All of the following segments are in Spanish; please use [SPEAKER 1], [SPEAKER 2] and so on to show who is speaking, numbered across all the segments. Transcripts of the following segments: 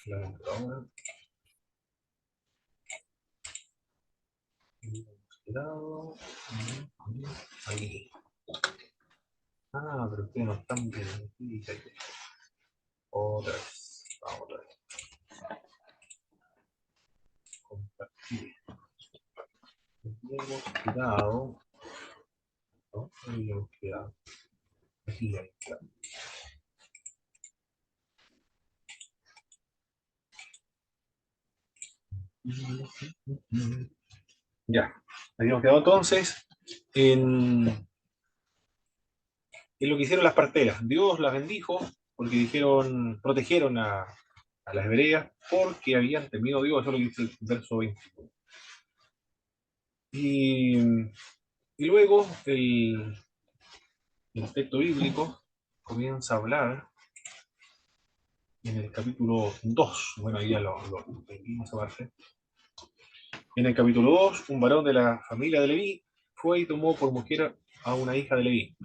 [SPEAKER 1] La computadora. Cuidado. Ahí. Ah, pero ustedes no están bien. Fíjate. Otra vez. Vamos otra vez. Compartir. Tenemos cuidado. ¿No? Tenemos cuidado. Aquí, ahí está. Ya. Habíamos quedado entonces en lo que hicieron las parteras. Dios las bendijo porque dijeron, protegieron a las hebreas porque habían temido a Dios. Eso es lo que dice el verso 20. Y, y luego el texto bíblico comienza a hablar en el capítulo 2. Bueno, ahí ya lo leímos esa parte. En el capítulo 2, un varón de la familia de Leví fue y tomó por mujer a una hija de Leví.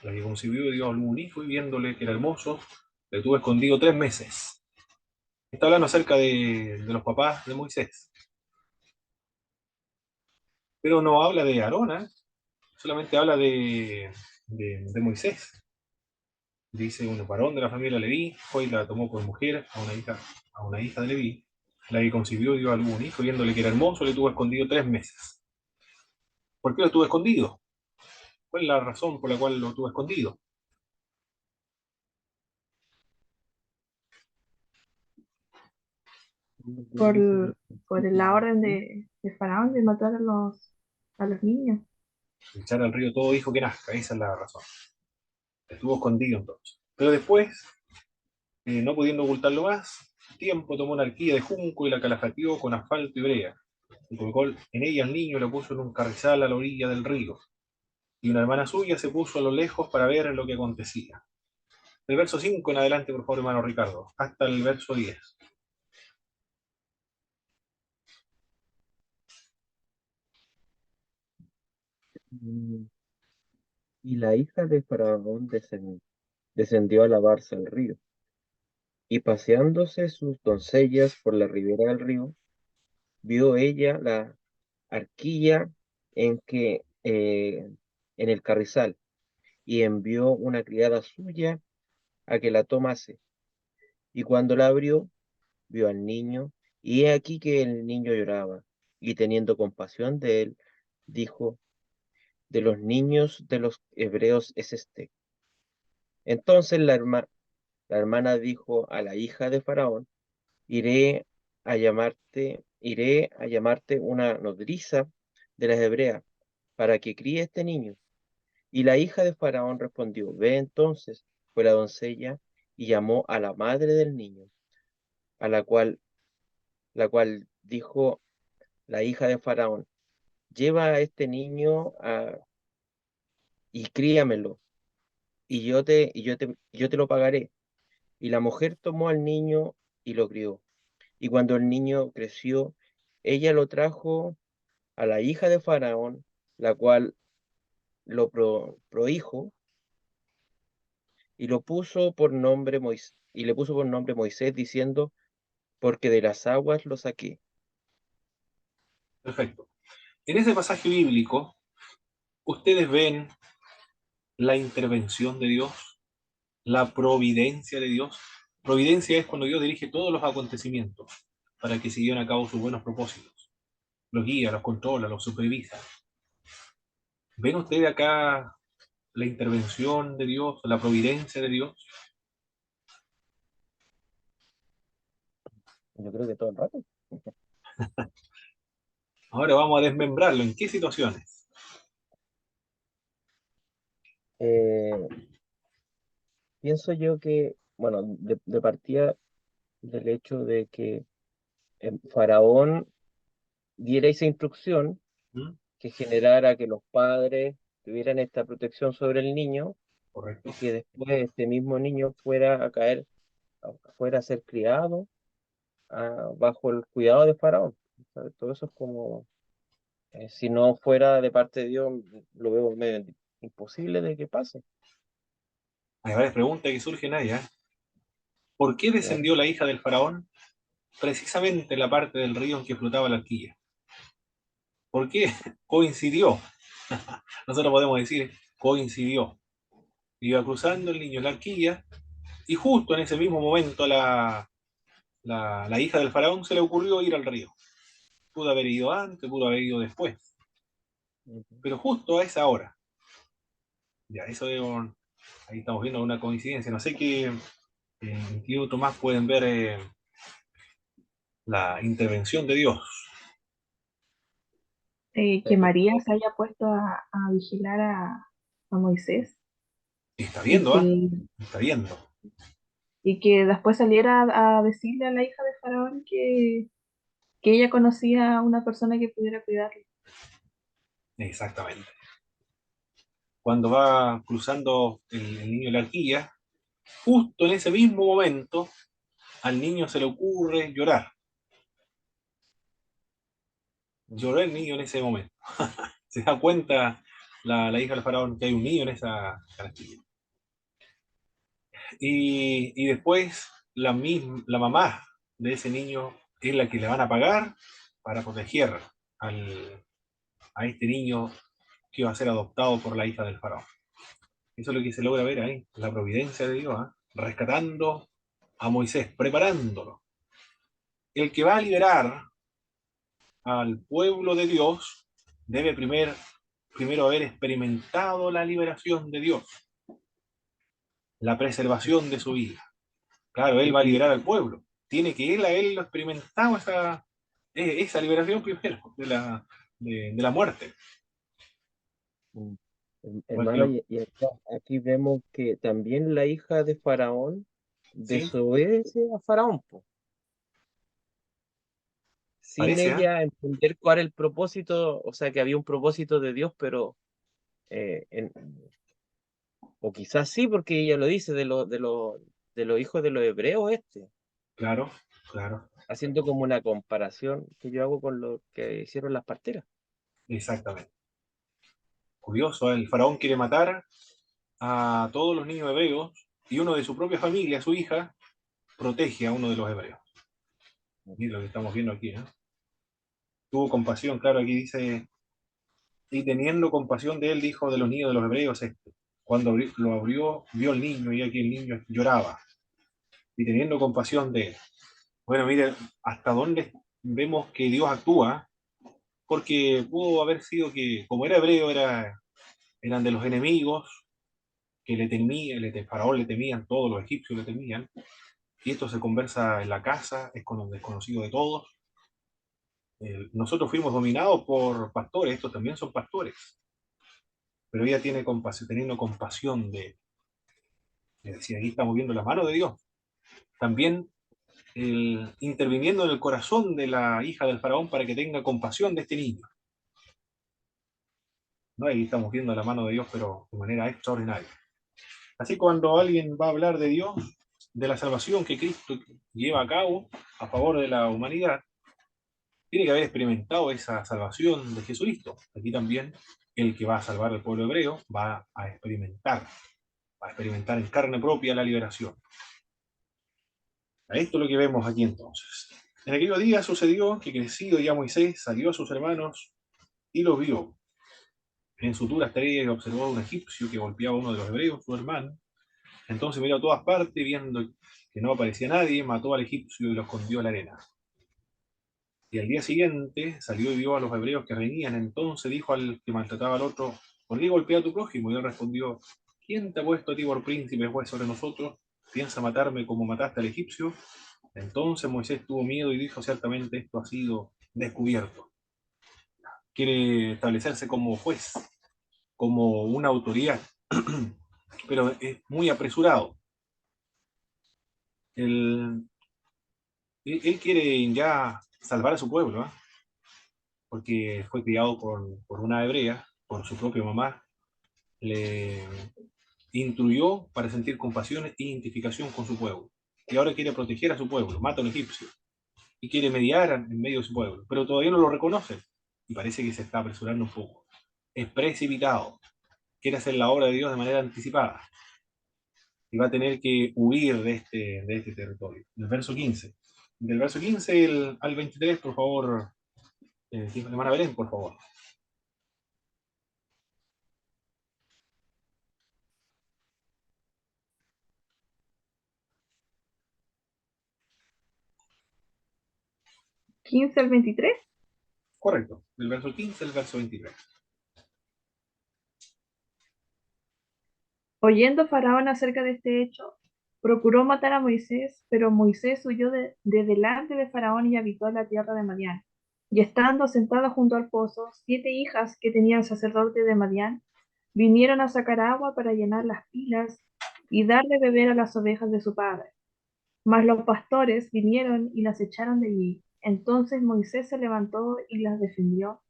[SPEAKER 1] La que concibió y dio a luz un hijo y viéndole que era hermoso, le tuvo escondido 3 meses. Está hablando acerca de los papás de Moisés. Pero no habla de Aarón, ¿eh? Solamente habla de Moisés. Dice, un varón de la familia Leví fue y la tomó por mujer a una hija de Leví. La que concibió y dio a luz un hijo, viéndole que era hermoso, le tuvo escondido 3 meses. ¿Por qué lo tuvo escondido? ¿Cuál es la razón por la cual lo tuvo escondido?
[SPEAKER 2] por, por la orden de Faraón de matar a los niños.
[SPEAKER 1] Echar al río todo hijo que nazca, esa es la razón. Estuvo escondido entonces. Pero después, no pudiendo ocultarlo más, tiempo tomó una arquilla de junco y la calafateó con asfalto y brea. Y colocó en ella al niño y lo puso en un carrizal a la orilla del río. Y una hermana suya se puso a lo lejos para ver lo que acontecía. Del verso 5 en adelante, por favor, hermano Ricardo, hasta el verso 10.
[SPEAKER 3] Mm, Y la hija de Faraón descendió a lavarse al río, y paseándose sus doncellas por la ribera del río, vio ella la arquilla en que en el carrizal, y envió una criada suya a que la tomase. Y cuando la abrió, vio al niño, y he aquí que el niño lloraba, y teniendo compasión de él, dijo, de los niños de los hebreos es este. Entonces la hermana dijo a la hija de Faraón, iré a llamarte una nodriza de las hebreas, para que críe este niño. Y la hija de Faraón respondió, ve entonces. Fue la doncella y llamó a la madre del niño, a la cual dijo la hija de Faraón, lleva a este niño y críamelo, y yo te lo pagaré. Y la mujer tomó al niño y lo crió. Y cuando el niño creció, ella lo trajo a la hija de Faraón, la cual lo prohijo y le puso por nombre Moisés, diciendo, porque de las aguas lo saqué.
[SPEAKER 1] Perfecto. En ese pasaje bíblico, ustedes ven la intervención de Dios, la providencia de Dios. Providencia es cuando Dios dirige todos los acontecimientos para que se lleven a cabo sus buenos propósitos. Los guía, los controla, los supervisa. ¿Ven ustedes acá la intervención de Dios, la providencia de Dios?
[SPEAKER 3] Yo creo que todo el rato.
[SPEAKER 1] Ahora vamos a desmembrarlo. ¿En qué situaciones?
[SPEAKER 3] Eh, Pienso yo que, bueno, de partida del hecho de que Faraón diera esa instrucción
[SPEAKER 1] ¿Mm?
[SPEAKER 3] que generara que los padres tuvieran esta protección sobre el niño
[SPEAKER 1] ¿Correcto?
[SPEAKER 3] y que después este mismo niño fuera a ser criado bajo el cuidado de Faraón. ¿Sabe? Todo eso es como, si no fuera de parte de Dios, lo veo medio imposible de que pase.
[SPEAKER 1] Hay varias preguntas que surgen ahí, ¿eh? ¿Por qué
[SPEAKER 3] Claro.
[SPEAKER 1] descendió la hija del faraón? precisamente la parte del río en que flotaba la arquilla. ¿Por qué? Coincidió. Nosotros podemos decir, coincidió. Iba cruzando el niño la arquilla y justo en ese mismo momento la hija del faraón se le ocurrió ir al río. Pudo haber ido antes, pudo haber ido después,
[SPEAKER 3] Ujú.
[SPEAKER 1] pero justo a esa hora. Ya, eso ahí estamos viendo una coincidencia. No sé en qué otro más pueden ver la intervención de Dios.
[SPEAKER 2] Que
[SPEAKER 3] Eh,
[SPEAKER 2] María se haya puesto a vigilar a Moisés
[SPEAKER 1] Está
[SPEAKER 2] y
[SPEAKER 1] viendo, ¿ah?
[SPEAKER 2] que,
[SPEAKER 1] Está viendo.
[SPEAKER 2] y que después saliera a decirle a la hija de Faraón que ella conocía a una persona que pudiera cuidarlo.
[SPEAKER 1] Exactamente. Cuando va cruzando el niño la arquilla, justo en ese mismo momento, al niño se le ocurre llorar. Lloró el niño en ese momento. Se da cuenta la hija del faraón que hay un niño en esa arquilla. Y después la mamá de ese niño es la que le van a pagar para proteger a este niño que va a ser adoptado por la hija del faraón. Eso es lo que se logra ver ahí, la providencia de Dios, ¿eh? Rescatando a Moisés, preparándolo. El que va a liberar al pueblo de Dios debe primero haber experimentado la liberación de Dios, la preservación de su vida. Claro, él va a liberar al pueblo. Tiene que él a él lo experimentado esa liberación primero de la muerte.
[SPEAKER 3] mm,
[SPEAKER 1] Porque
[SPEAKER 3] Hermano, y aquí vemos que también la hija de Faraón
[SPEAKER 1] sí,
[SPEAKER 3] desobedece a Faraón, po, sin
[SPEAKER 1] parece, ¿ah?
[SPEAKER 3] ella entender cuál era el propósito, o sea, que había un propósito de Dios, pero, eh, en- o quizás sí, porque ella lo dice de los hijos de los hebreos,
[SPEAKER 1] Claro, claro,
[SPEAKER 3] haciendo como una comparación que yo hago con lo que hicieron las parteras.
[SPEAKER 1] exactamente. Curioso, ¿eh? El faraón quiere matar a todos los niños hebreos y uno de su propia familia, su hija, protege a uno de los hebreos. Mira lo que estamos viendo aquí, ¿eh? Tuvo compasión, claro, aquí dice, y teniendo compasión de él, dijo de los niños de los hebreos esto. Cuando lo abrió, vio al niño y aquí el niño lloraba. Y teniendo compasión de él. Bueno, mire, hasta dónde vemos que Dios actúa, porque pudo haber sido que, como era hebreo, eran de los enemigos, que le temían, Faraón le temían, todos los egipcios le temían, y esto se conversa en la casa, es con un desconocido de todos. Nosotros fuimos dominados por pastores, estos también son pastores, pero ella tiene compasión, teniendo compasión es decir, aquí estamos viendo la mano de Dios. También interviniendo en el corazón de la hija del faraón para que tenga compasión de este niño. ¿No? Ahí estamos viendo la mano de Dios, pero de manera extraordinaria. Así cuando alguien va a hablar de Dios, de la salvación que Cristo lleva a cabo a favor de la humanidad, tiene que haber experimentado esa salvación de Jesucristo. Aquí también el que va a salvar al pueblo hebreo va a experimentar en carne propia la liberación. Esto es lo que vemos aquí entonces. En aquellos días sucedió que crecido ya Moisés salió a sus hermanos y los vio. En su dura tarea observó a un egipcio que golpeaba a uno de los hebreos, su hermano. Entonces miró a todas partes, viendo que no aparecía nadie, mató al egipcio y lo escondió en la arena. Y al día siguiente salió y vio a los hebreos que venían. Entonces dijo al que maltrataba al otro, ¿por qué golpea a tu prójimo? Y él respondió, ¿quién te ha puesto a ti por príncipe juez sobre nosotros? ¿Piensa matarme como mataste al egipcio? Entonces Moisés tuvo miedo y dijo, ciertamente esto ha sido descubierto. Quiere establecerse como juez, como una autoridad, pero es muy apresurado. Él, él quiere ya salvar a su pueblo, ¿eh? Porque fue criado por una hebrea, por su propia mamá, le instruyó para sentir compasión e identificación con su pueblo. Y ahora quiere proteger a su pueblo, mata a un egipcio y quiere mediar en medio de su pueblo, pero todavía no lo reconoce y parece que se está apresurando un poco. Es precipitado, quiere hacer la obra de Dios de manera anticipada y va a tener que huir de este territorio. En el verso 15 Del verso 15 al 23, por favor, hermana Belén, por favor.
[SPEAKER 2] 15 al 23.
[SPEAKER 1] Correcto, del verso 15 al verso 23.
[SPEAKER 2] Oyendo Faraón acerca de este hecho, procuró matar a Moisés, pero Moisés huyó de delante de Faraón y habitó en la tierra de Madián. Y estando sentado junto al pozo, 7 hijas que tenía el sacerdote de Madián vinieron a sacar agua para llenar las pilas y dar de beber a las ovejas de su padre. Mas los pastores vinieron y las echaron de allí. Entonces Moisés se levantó y las defendió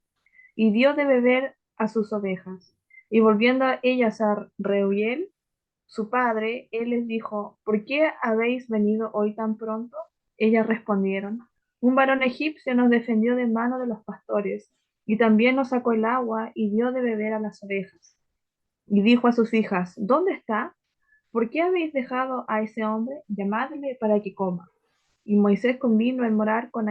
[SPEAKER 2] y dio de beber a sus ovejas. Y volviendo a ellas a Reuel, su padre, él les dijo: ¿Por qué habéis venido hoy tan pronto? Ellas respondieron: Un varón egipcio nos defendió de mano de los pastores, y también nos sacó el agua y dio de beber a las ovejas. Y dijo a sus hijas: ¿Dónde está? ¿Por qué habéis dejado a ese hombre? Llamadle para que coma. Y Moisés convino en morar con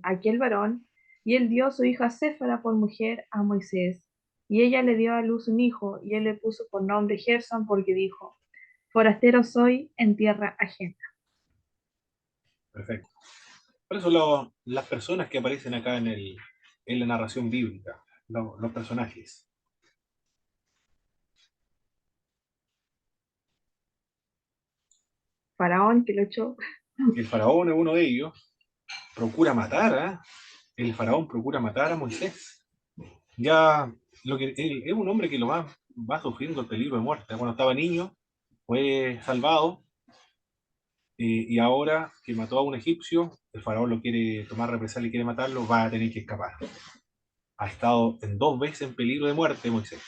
[SPEAKER 2] aquel varón, y él dio a su hija Séfara por mujer a Moisés. Y ella le dio a luz un hijo, y él le puso por nombre Gerson, porque dijo: Forastero soy en tierra ajena.
[SPEAKER 1] Perfecto. ¿Cuáles son las personas que aparecen acá en la narración bíblica? Los personajes.
[SPEAKER 2] Faraón que lo echó.
[SPEAKER 1] El faraón es uno de ellos. Procura matar, ¿eh? El faraón procura matar a Moisés. Ya él es un hombre que va sufriendo el peligro de muerte. Cuando estaba niño fue salvado, y ahora que mató a un egipcio, el faraón lo quiere tomar represalia y quiere matarlo, va a tener que escapar. Ha estado en 2 veces en peligro de muerte Moisés.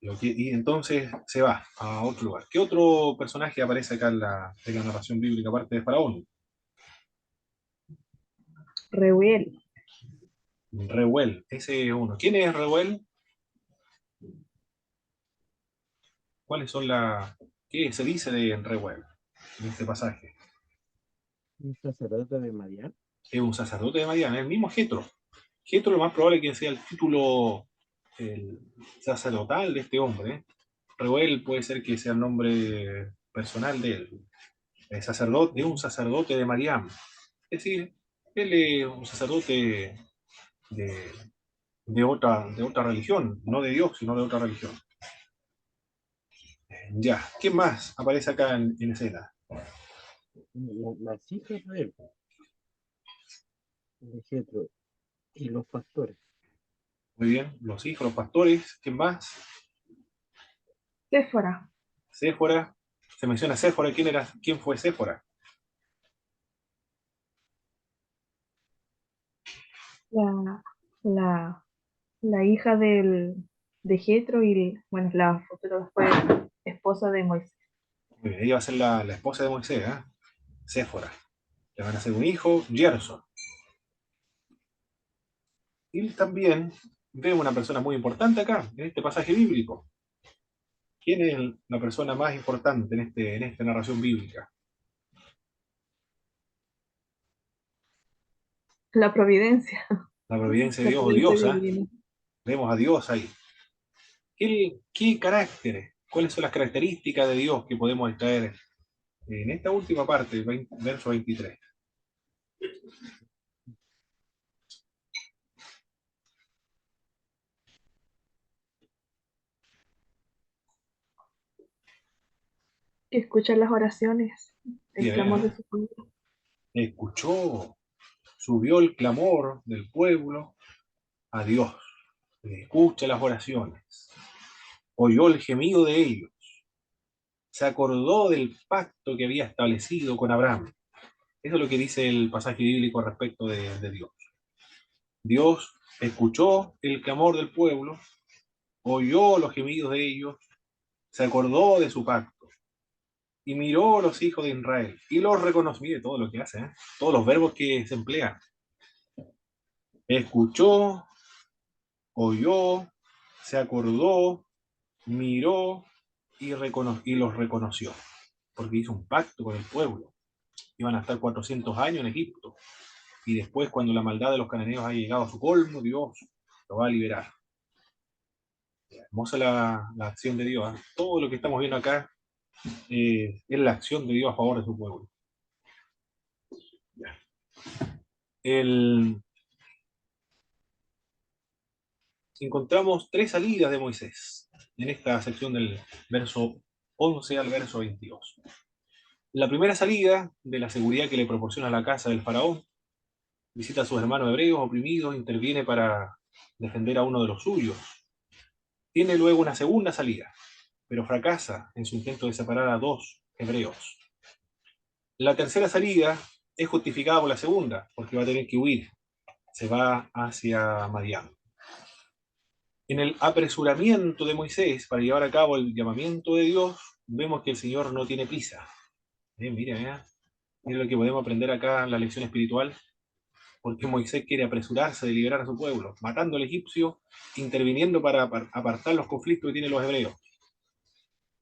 [SPEAKER 1] Y entonces se va a otro lugar. ¿Qué otro personaje aparece acá en la narración bíblica aparte de faraón?
[SPEAKER 2] Reuel.
[SPEAKER 1] Reuel, ese es uno. ¿Quién es Reuel? ¿Cuáles son ¿Qué se dice de Reuel en este pasaje?
[SPEAKER 3] Un sacerdote de Madián.
[SPEAKER 1] Es un sacerdote de Madián, es el mismo Jetro. Jetro lo más probable es que sea el título sacerdotal de este hombre, ¿eh? Reuel puede ser que sea el nombre personal de él. El sacerdote, es un sacerdote de Madián. Es decir, él es un sacerdote de, de otra religión, no de Dios, sino de otra religión. Ya, ¿qué más aparece acá en escena?
[SPEAKER 3] Las hijas de él, de Jetro, y los pastores.
[SPEAKER 1] Muy bien, los hijos, los pastores, ¿qué más?
[SPEAKER 2] Séfora.
[SPEAKER 1] Séfora, se menciona Séfora, ¿quién fue Séfora?
[SPEAKER 2] La, la, la hija de Jetro y, bueno, pero fue esposa de Moisés.
[SPEAKER 1] Muy bien, ella va a ser la esposa de Moisés, ¿eh? Séfora. Le van a hacer un hijo, Gerson. Y también vemos una persona muy importante acá, en este pasaje bíblico. ¿Quién es la persona más importante en esta narración bíblica?
[SPEAKER 2] La providencia.
[SPEAKER 1] La providencia de
[SPEAKER 2] La
[SPEAKER 1] Dios o
[SPEAKER 2] providencia
[SPEAKER 1] Dios, ¿eh?
[SPEAKER 2] divina.
[SPEAKER 1] Vemos a Dios ahí. ¿Qué carácter? ¿Cuáles son las características de Dios que podemos extraer en esta última parte, verso 23?
[SPEAKER 2] Que escucha las oraciones, el
[SPEAKER 1] Bien,
[SPEAKER 2] clamor
[SPEAKER 1] ¿eh?
[SPEAKER 2] de su pueblo.
[SPEAKER 1] Escuchó, subió el clamor del pueblo a Dios. Escucha las oraciones. Oyó el gemido de ellos. Se acordó del pacto que había establecido con Abraham. Eso es lo que dice el pasaje bíblico respecto de Dios. Dios escuchó el clamor del pueblo, oyó los gemidos de ellos, se acordó de su pacto y miró a los hijos de Israel y los reconoció. Mire todo lo que hace, ¿eh? Todos los verbos que se emplean. Escuchó, oyó, se acordó, miró y los reconoció, porque hizo un pacto con el pueblo. Iban a estar 400 años en Egipto. Y después, cuando la maldad de los cananeos ha llegado a su colmo, Dios lo va a liberar. Hermosa la acción de Dios, ¿eh? Todo lo que estamos viendo acá es la acción de Dios a favor de su pueblo. El, encontramos tres salidas de Moisés en esta sección del verso 11 al verso 22. La primera salida, de la seguridad que le proporciona la casa del faraón, visita a sus hermanos hebreos oprimidos, interviene para defender a uno de los suyos. Tiene luego una segunda salida, pero fracasa en su intento de separar a dos hebreos. La tercera salida es justificada por la segunda, porque va a tener que huir. Se va hacia Madián. En el apresuramiento de Moisés para llevar a cabo el llamamiento de Dios, vemos que el Señor no tiene prisa. Mira lo que podemos aprender acá en la lección espiritual, porque Moisés quiere apresurarse de liberar a su pueblo, matando al egipcio, interviniendo para apartar los conflictos que tienen los hebreos.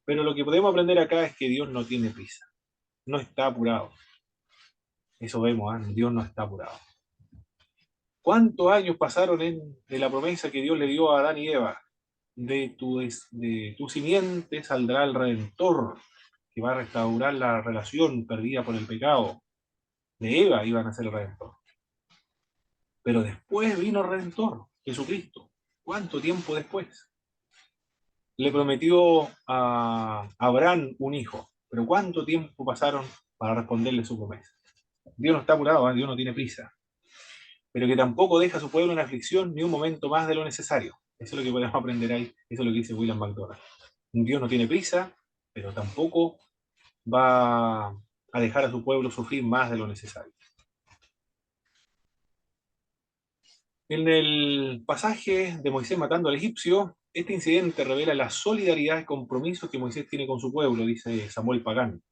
[SPEAKER 1] Pero lo que podemos aprender acá es que Dios no tiene prisa, no está apurado. Eso vemos, ¿eh? Dios no está apurado. ¿Cuántos años pasaron de la promesa que Dios le dio a Adán y Eva? De tu simiente saldrá el Redentor, que va a restaurar la relación perdida por el pecado. De Eva iban a ser el Redentor. Pero después vino el Redentor, Jesucristo. ¿Cuánto tiempo después? Le prometió a Abraham un hijo, pero ¿cuánto tiempo pasaron para responderle su promesa? Dios no está apurado, ¿eh? Dios no tiene prisa, pero que tampoco deja a su pueblo en aflicción ni un momento más de lo necesario. Eso es lo que podemos aprender ahí, eso es lo que dice William McDonald. Dios no tiene prisa, pero tampoco va a dejar a su pueblo sufrir más de lo necesario. En el pasaje de Moisés matando al egipcio, este incidente revela la solidaridad y compromiso que Moisés tiene con su pueblo, dice Samuel Pagán,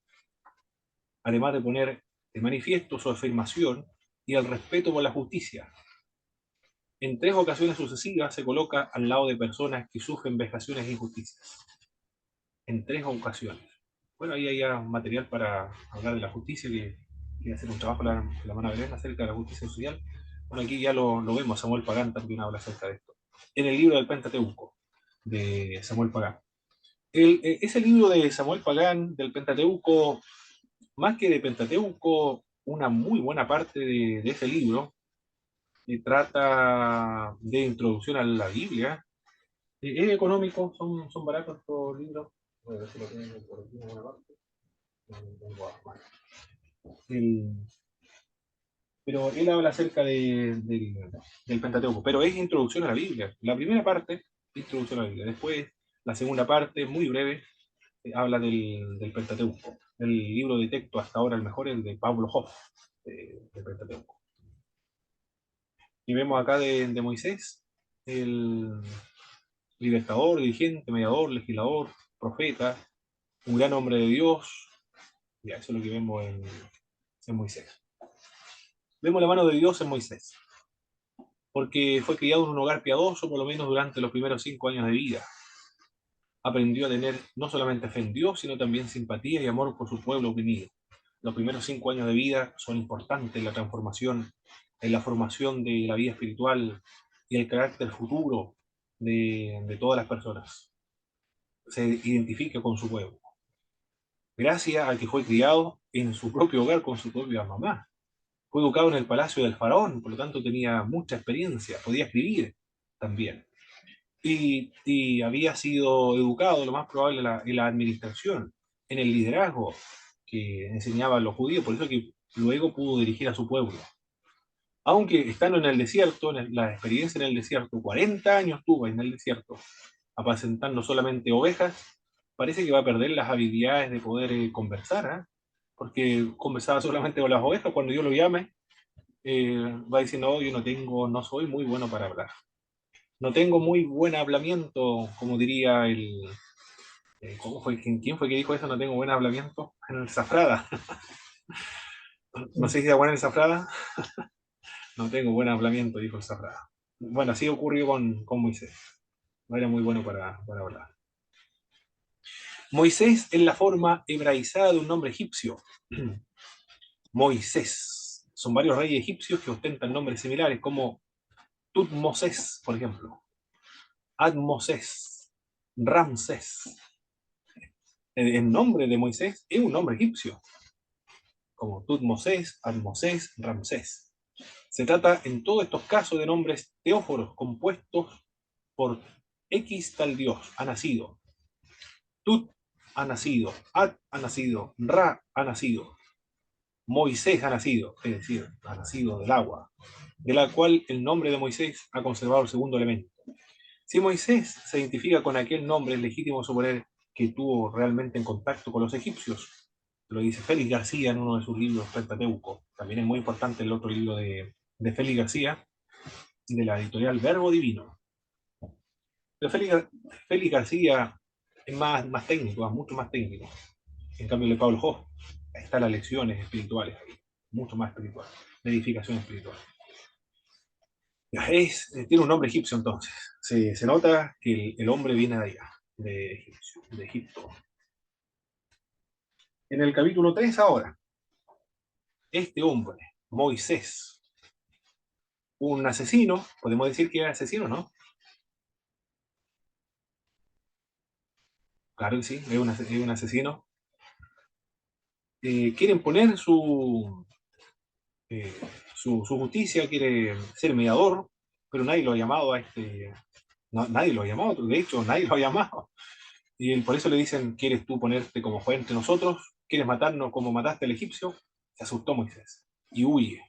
[SPEAKER 1] además de poner de manifiesto su afirmación y el respeto por la justicia. En tres ocasiones sucesivas se coloca al lado de personas que sufren vejaciones e injusticias. En tres ocasiones. Bueno, ahí hay ya material para hablar de la justicia, que hacer un trabajo la mano de acerca de la justicia social. Bueno, aquí ya lo vemos, Samuel Pagán también habla acerca de esto. En el libro del Pentateuco, de Samuel Pagán. Ese libro de Samuel Pagán, del Pentateuco, más que de Pentateuco, una muy buena parte de ese libro trata de introducción a la Biblia. Es económico, son baratos estos libros. Voy a ver si lo tengo por aquí en alguna parte. El, pero él habla acerca del Pentateuco, pero es introducción a la Biblia. La primera parte, introducción a la Biblia. Después, la segunda parte, muy breve, habla del Pentateuco. El libro de texto hasta ahora el mejor es el de Pablo Hoff, del Pentateuco. Y vemos acá de Moisés, el libertador, dirigente, mediador, legislador, profeta, un gran hombre de Dios. Ya, eso es lo que vemos en Moisés. Vemos la mano de Dios en Moisés, porque fue criado en un hogar piadoso, por lo menos durante los primeros 5 años de vida. Aprendió a tener no solamente fe en Dios, sino también simpatía y amor por su pueblo oprimido. Los primeros 5 años de vida son importantes en la transformación, en la formación de la vida espiritual y el carácter futuro de todas las personas. Se identifica con su pueblo, gracias a que fue criado en su propio hogar con su propia mamá. Fue educado en el palacio del faraón, por lo tanto tenía mucha experiencia, podía escribir también. Y había sido educado, lo más probable, en la administración, en el liderazgo que enseñaban los judíos, por eso que luego pudo dirigir a su pueblo. Aunque estando en el desierto, la experiencia en el desierto, 40 años tuvo en el desierto, apacentando solamente ovejas, parece que va a perder las habilidades de poder conversar, ¿eh? Porque conversaba solamente con las ovejas, cuando yo lo llame, va diciendo, no, yo no soy muy bueno para hablar. No tengo muy buen hablamiento, como diría ¿cómo fue? ¿Quién fue que dijo eso? No tengo buen hablamiento. En el Zafrada. No sé si era bueno en el Zafrada. No tengo buen hablamiento, dijo el Zafrada. Bueno, así ocurrió con Moisés. No era muy bueno para hablar. Moisés es la forma hebraizada de un nombre egipcio. Moisés. Son varios reyes egipcios que ostentan nombres similares, como Tutmosés, por ejemplo, Admosés, Ramsés. El nombre de Moisés es un nombre egipcio, como Tutmosés, Admosés, Ramsés. Se trata en todos estos casos de nombres teóforos compuestos por X tal Dios, ha nacido, Tut ha nacido, Ad ha nacido, Ra ha nacido, Moisés ha nacido, es decir, ha nacido del agua, de la cual el nombre de Moisés ha conservado el segundo elemento. Si Moisés se identifica con aquel nombre, es legítimo suponer que tuvo realmente en contacto con los egipcios. Lo dice Félix García en uno de sus libros, Pentateuco. También es muy importante el otro libro de Félix García, de la editorial Verbo Divino. Pero Félix García es más técnico, es mucho más técnico. En cambio, de Pablo Hoff, están las lecciones espirituales ahí, mucho más espiritual, de edificación espiritual. Tiene un nombre egipcio entonces. Se nota que el hombre viene de allá, de Egipto. En el capítulo 3 ahora, este hombre, Moisés, un asesino, podemos decir que es asesino, ¿no? Claro que sí, es un asesino. Quieren poner eh, su justicia, quiere ser mediador, pero nadie lo ha llamado a este, nadie lo ha llamado, de hecho nadie lo ha llamado. Y por eso le dicen, ¿quieres tú ponerte como juez entre nosotros? ¿Quieres matarnos como mataste al egipcio? Se asustó Moisés y huye.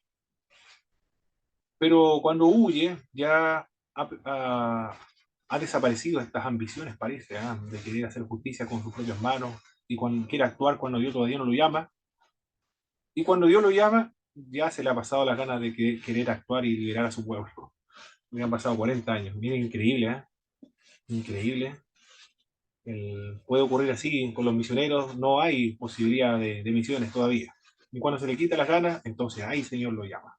[SPEAKER 1] Pero cuando huye, ya ha desaparecido estas ambiciones, parece, de querer hacer justicia con sus propias manos y cuando quiere actuar cuando Dios todavía no lo llama. Y cuando Dios lo llama, ya se le ha pasado las ganas de querer actuar y liberar a su pueblo. Me han pasado 40 años. Miren, increíble, ¿eh? Increíble. Puede ocurrir así con los misioneros, no hay posibilidad de misiones todavía. Y cuando se le quita las ganas, entonces ahí Señor lo llama.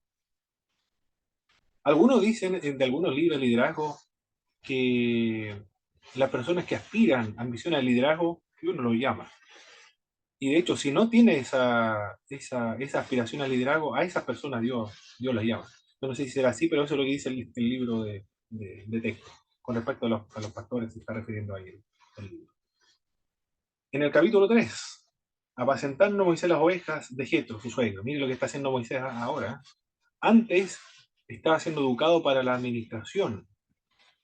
[SPEAKER 1] Algunos dicen de algunos libros de liderazgo que las personas que aspiran, ambicionan al liderazgo, Dios no lo llama. Y de hecho, si no tiene esa aspiración al liderazgo, a esas personas Dios las llama. Yo no sé si será así, pero eso es lo que dice el libro de texto. Con respecto a los pastores, se está refiriendo ahí el libro. En el capítulo 3, apacentando Moisés las ovejas de Jetro, su suegro. Mire lo que está haciendo Moisés ahora. Antes estaba siendo educado para la administración,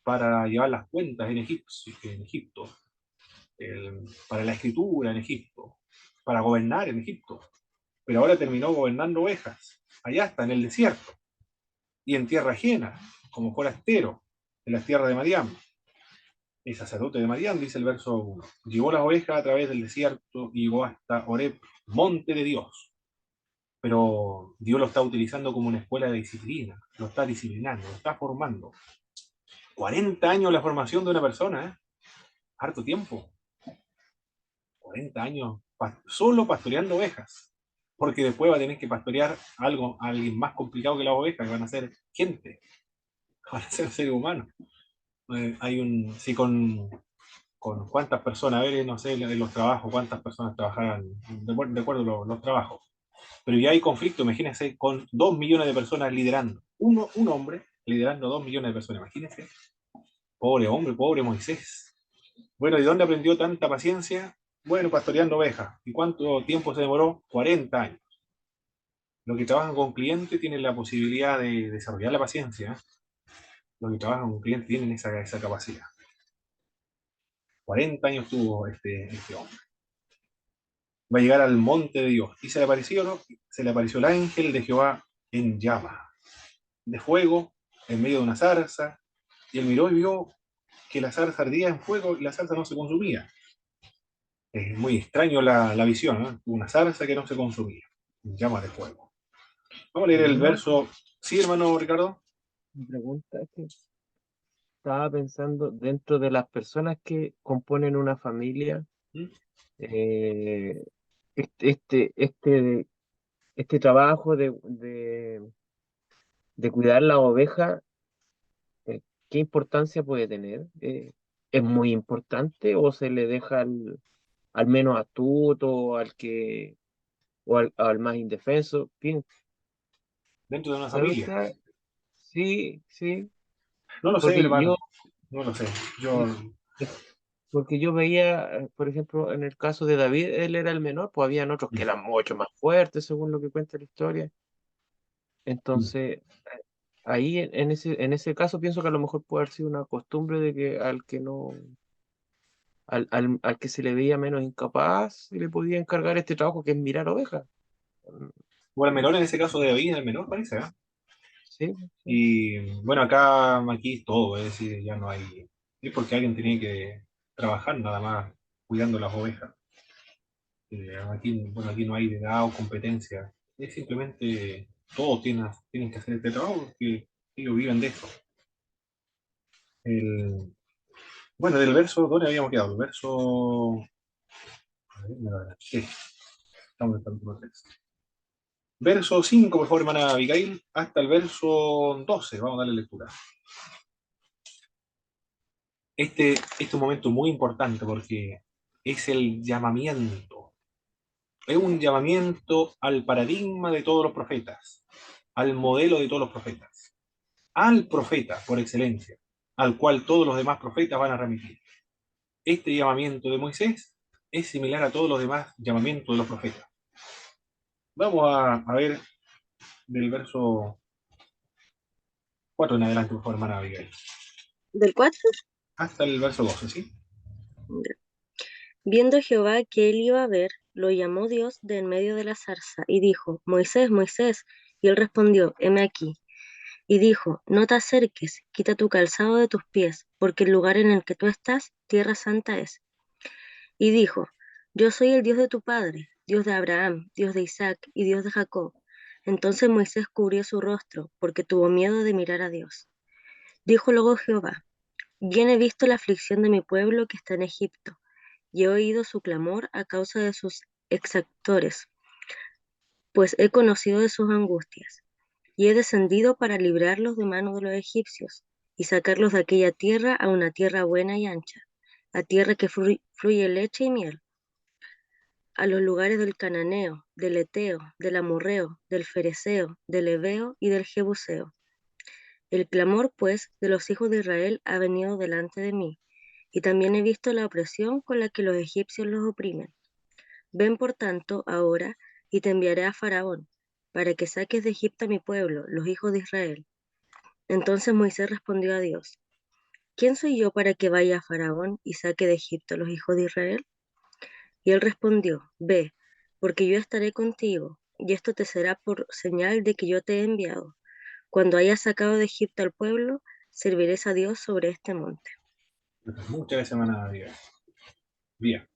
[SPEAKER 1] para llevar las cuentas en Egipto, para la escritura en Egipto, para gobernar en Egipto. Pero ahora terminó gobernando ovejas. Allá está, en el desierto, y en tierra ajena, como forastero, en las tierras de Madián. El sacerdote de Madián, dice el verso 1, llevó las ovejas a través del desierto y llegó hasta Horeb, monte de Dios. Pero Dios lo está utilizando como una escuela de disciplina, lo está disciplinando, lo está formando. 40 años la formación de una persona, ¿eh? Harto tiempo. 40 años solo pastoreando ovejas. Porque después va a tener que pastorear a alguien más complicado que las ovejas, que van a ser gente, van a ser seres humanos. Sí, con cuántas personas, a ver, no sé, en los trabajos, cuántas personas trabajarán, de acuerdo a los trabajos. Pero ya hay conflicto, imagínense, con 2 millones de personas liderando. Un hombre liderando 2 millones de personas, imagínense. Pobre hombre, pobre Moisés. Bueno, ¿y dónde aprendió tanta paciencia? Bueno, pastoreando ovejas. ¿Y cuánto tiempo se demoró? 40 años. Los que trabajan con clientes tienen la posibilidad de desarrollar la paciencia. Los que trabajan con clientes tienen esa capacidad. 40 años tuvo este hombre. Va a llegar al monte de Dios. Y se le apareció el ángel de Jehová en llama, de fuego, en medio de una zarza. Y él miró y vio que la zarza ardía en fuego y la zarza no se consumía. Es muy extraño la visión, ¿no? Una zarza que no se consumía, en llama de fuego. Vamos a leer el
[SPEAKER 3] Hermano,
[SPEAKER 1] verso. Sí, hermano Ricardo.
[SPEAKER 3] mi pregunta es que estaba pensando dentro de las personas que componen una familia,
[SPEAKER 1] ¿Mm?
[SPEAKER 3] eh, este, este, este, este trabajo de cuidar la oveja, ¿qué importancia puede tener? ¿Es muy importante o se le deja al menos astuto, al que o al más indefenso.
[SPEAKER 1] Dentro de una
[SPEAKER 3] ¿Sabe
[SPEAKER 1] familia.
[SPEAKER 3] usted? Sí, sí,
[SPEAKER 1] No lo sé,
[SPEAKER 3] porque
[SPEAKER 1] hermano.
[SPEAKER 3] yo,
[SPEAKER 1] No lo sé. Yo,
[SPEAKER 3] sí, porque yo veía, por ejemplo, en el caso de David, él era el menor, pues habían otros que eran mucho más fuertes, según lo que cuenta la historia. Entonces, ahí en ese caso pienso que a lo mejor puede haber sido una costumbre de que al que no, al que se le veía menos incapaz, se le podía encargar este trabajo que es mirar ovejas. Mm,
[SPEAKER 1] bueno, el menor en ese caso de David, el menor parece, ¿eh?
[SPEAKER 3] Sí, sí.
[SPEAKER 1] Y bueno, aquí es todo, es decir, ya no hay. Es porque alguien tenía que trabajar nada más cuidando las ovejas. Aquí, bueno, aquí no hay de edad o competencia. Es simplemente todos tienen que hacer este trabajo porque ellos viven de esto. El, bueno, del verso, ¿dónde habíamos quedado? El verso. A ver, sí, estamos en el capítulo 3. Verso 5, por favor, hermana Abigail, hasta el verso 12. Vamos a darle lectura. Este es un momento muy importante porque es el llamamiento. Es un llamamiento al paradigma de todos los profetas, al modelo de todos los profetas, al profeta por excelencia, al cual todos los demás profetas van a remitir. Este llamamiento de Moisés es similar a todos los demás llamamientos de los profetas. Vamos a ver del verso 4 en adelante, por favor, hermana Abigail,
[SPEAKER 4] ¿Del 4?
[SPEAKER 1] hasta el verso 12, ¿sí?
[SPEAKER 4] Viendo Jehová que él iba a ver, lo llamó Dios de en medio de la zarza y dijo, Moisés, Moisés. Y él respondió, heme aquí. Y dijo, no te acerques, quita tu calzado de tus pies, porque el lugar en el que tú estás, tierra santa es. Y dijo, yo soy el Dios de tu padre, Dios de Abraham, Dios de Isaac y Dios de Jacob. Entonces Moisés cubrió su rostro, porque tuvo miedo de mirar a Dios. Dijo luego Jehová, bien he visto la aflicción de mi pueblo que está en Egipto, y he oído su clamor a causa de sus exactores, pues he conocido de sus angustias, y he descendido para librarlos de mano de los egipcios, y sacarlos de aquella tierra a una tierra buena y ancha, a tierra que fluye leche y miel, a los lugares del cananeo, del eteo, del amorreo, del fereceo, del heveo y del jebuseo. El clamor, pues, de los hijos de Israel ha venido delante de mí, y también he visto la opresión con la que los egipcios los oprimen. Ven por tanto ahora, y te enviaré a Faraón, para que saques de Egipto a mi pueblo, los hijos de Israel. Entonces Moisés respondió a Dios, ¿quién soy yo para que vaya a Faraón y saque de Egipto a los hijos de Israel? Y él respondió, ve, porque yo estaré contigo, y esto te será por señal de que yo te he enviado. Cuando hayas sacado de Egipto al pueblo, serviréis a Dios sobre este monte.
[SPEAKER 1] Muchas gracias, hermana Abigail. Bien.